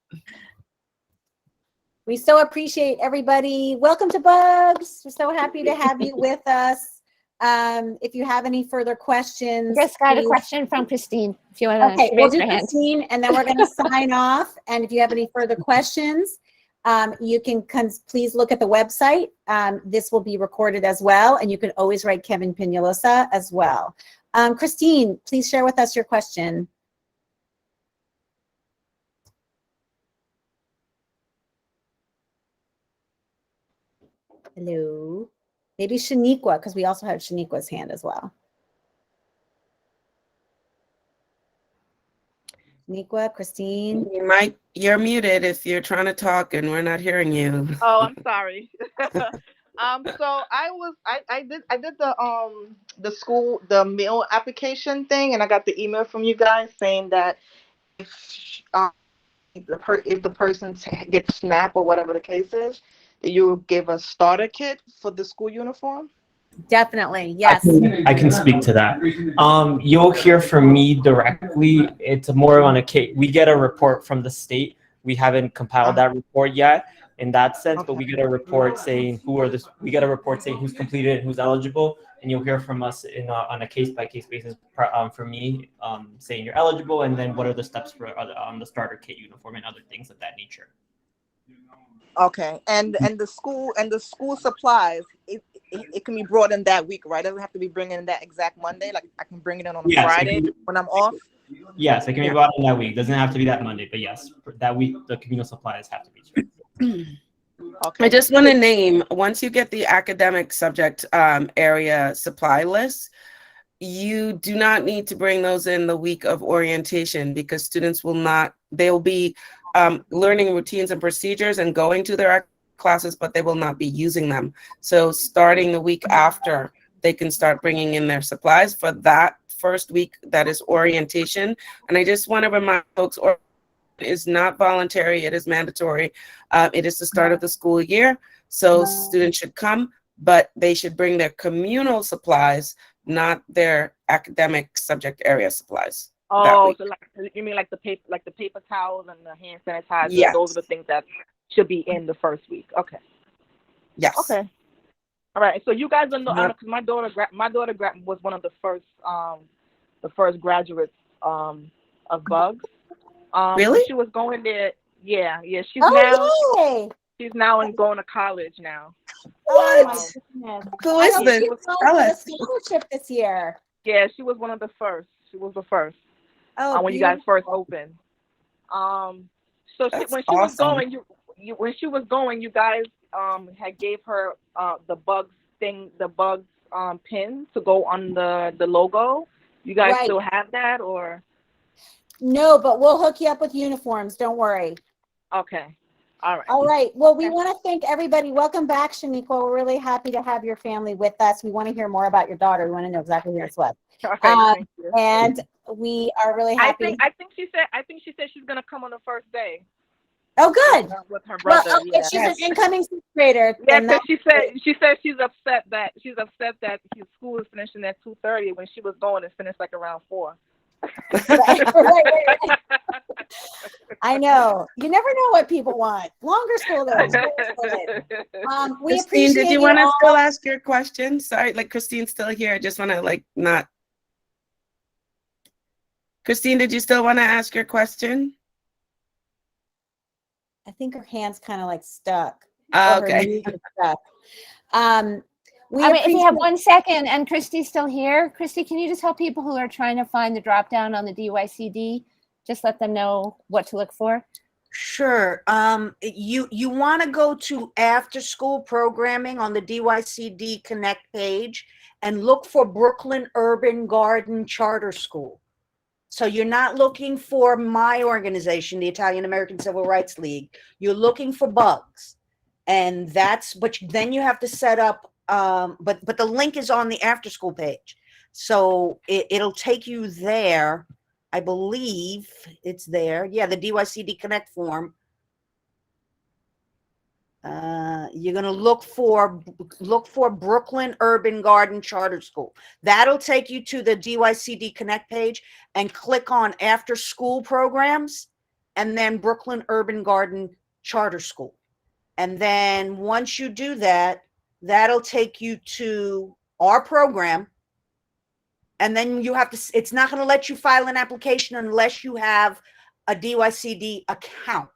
We so appreciate everybody. Welcome to Bugs. We're so happy to have you with us. If you have any further questions. Just got a please- question from Christine. If you want to Okay, we'll raise do your hand. Christine, and then we're going to sign off. And if you have any further questions, you can please look at the website. This will be recorded as well, and you can always write Kevin Peñalosa as well. Christine, please share with us your question. Hello. Maybe Shaniqua, because we also have Shaniqua's hand as well. Shaniqua, Christine. You're muted if you're trying to talk and we're not hearing you. Oh, I'm sorry. So I did the meal application thing, and I got the email from you guys saying that if the person gets SNAP or whatever the case is, that you will give a starter kit for the school uniform. Definitely, yes. I can speak to that. You'll hear from me directly. It's more on a case. We get a report from the state. We haven't compiled that report yet in that sense, but we get a report saying we get a report saying who's completed and who's eligible, and you'll hear from us on a case-by-case basis for me saying you're eligible, and then what are the steps for the starter kit uniform and other things of that nature. Okay, and the school supplies, it can be brought in that week, right? It doesn't have to be bringing in that exact Monday. Like I can bring it in on a Friday when I'm off. Yes, it can be brought in that week. Doesn't have to be that Monday, but yes, that week the communal supplies have to be. I just want to name, once you get the academic subject area supply list, you do not need to bring those in the week of orientation because students they'll be learning routines and procedures and going to their classes, but they will not be using them. So starting the week after, they can start bringing in their supplies for that first week that is orientation. And I just want to remind folks, is not voluntary, it is mandatory. It is the start of the school year. So students should come, but they should bring their communal supplies, not their academic subject area supplies. that Oh, week. so like you mean like the paper towels and the hand sanitizer? Yes. Those are the things that should be in the first week. Okay. Yes. Okay. All right. So you guys don't know, Uh-huh. because my daughter was one of the first graduates of Bugs. Really? She was going there. Yeah. She's Oh, yay! going to college now. Oh, my What? goodness. Who I is hope this? she applied Tell for the us. scholarship this year. Yeah, she was one of the first. She was the first Oh, when you guys first beautiful. opened. So That's when she was awesome. going, when she was going, you guys had gave her the Bugs thing, the Bugs pin to go on the logo. You guys Right. still have that, or? No, but we'll hook you up with uniforms. Don't worry. Okay. All right. All right. Well, we want to thank everybody. Welcome back, Shaniqua. We're really happy to have your family with us. We want to hear more about your daughter. We want to know exactly who this was. All right. Thank you. And we are really happy. I think she said she's gonna come on the first day. Oh, good. With her Well, brother. okay, Yeah. she's an incoming sixth grader. Yeah, then because that's she said she's upset that his school is finishing at 2:30 when she was going to finish like around 4. right. I know. You never know what people want. Longer school days. We Christine, appreciate did you want to all. still ask your question? Sorry, like Christine's still here. I just want to not. Christine, did you still want to ask your question? I think her hand's kind of stuck. Oh, or her okay. knees are stuck. We If you have appreciate- 1 second, and Christy's still here, Christy, can you just tell people who are trying to find the drop down on the DYCD, just let them know what to look for? Sure. You want to go to after school programming on the DYCD Connect page and look for Brooklyn Urban Garden Charter School. So you're not looking for my organization, the Italian American Civil Rights League. You're looking for Bugs. And but then you have to set up, but the link is on the after school page. So it'll take you there. I believe it's there. Yeah, the DYCD Connect form. You're going to look for Brooklyn Urban Garden Charter School. That'll take you to the DYCD Connect page and click on after school programs and then Brooklyn Urban Garden Charter School. And then once you do that, that'll take you to our program. And then you have to, it's not going to let you file an application unless you have a DYCD account.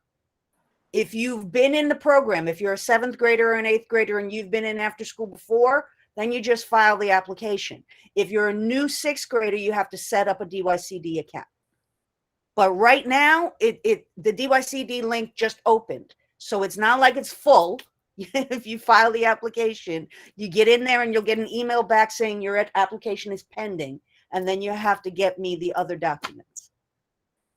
If you've been in the program, if you're a 7th grader or an 8th grader and you've been in after school before, then you just file the application. If you're a new 6th grader, you have to set up a DYCD account. But right now, the DYCD link just opened. So it's not like it's full. If you file the application, you get in there and you'll get an email back saying your application is pending. And then you have to get me the other documents.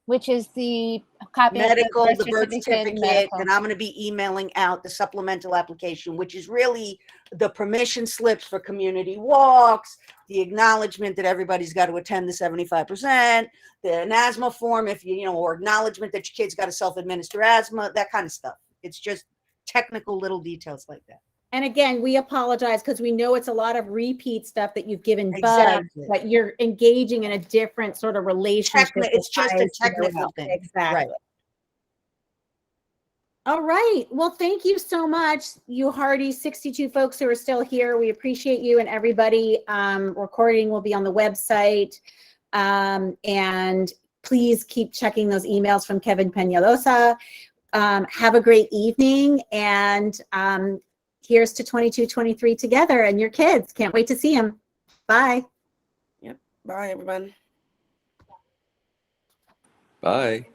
Which is the copy Medical, of the birth certificate, medical. and I'm going to be emailing out the supplemental application, which is really the permission slips for community walks, the acknowledgement that everybody's got to attend the 75%, an asthma form, or acknowledgement that your kid's got to self-administer asthma, that kind of stuff. It's just technical little details like that. And again, we apologize because we know it's a lot of repeat stuff that you've given Bugs, Exactly. but you're engaging in a different sort of relationship. It's just a with technical ISDOL. thing. Exactly. Right. All right. Well, thank you so much, you hardy 62 folks who are still here. We appreciate you, and everybody. Recording will be on the website. And please keep checking those emails from Kevin Peñalosa. Have a great evening, and here's to 22-23 together and your kids. Can't wait to see them. Bye. Yep. Bye, everyone. Bye.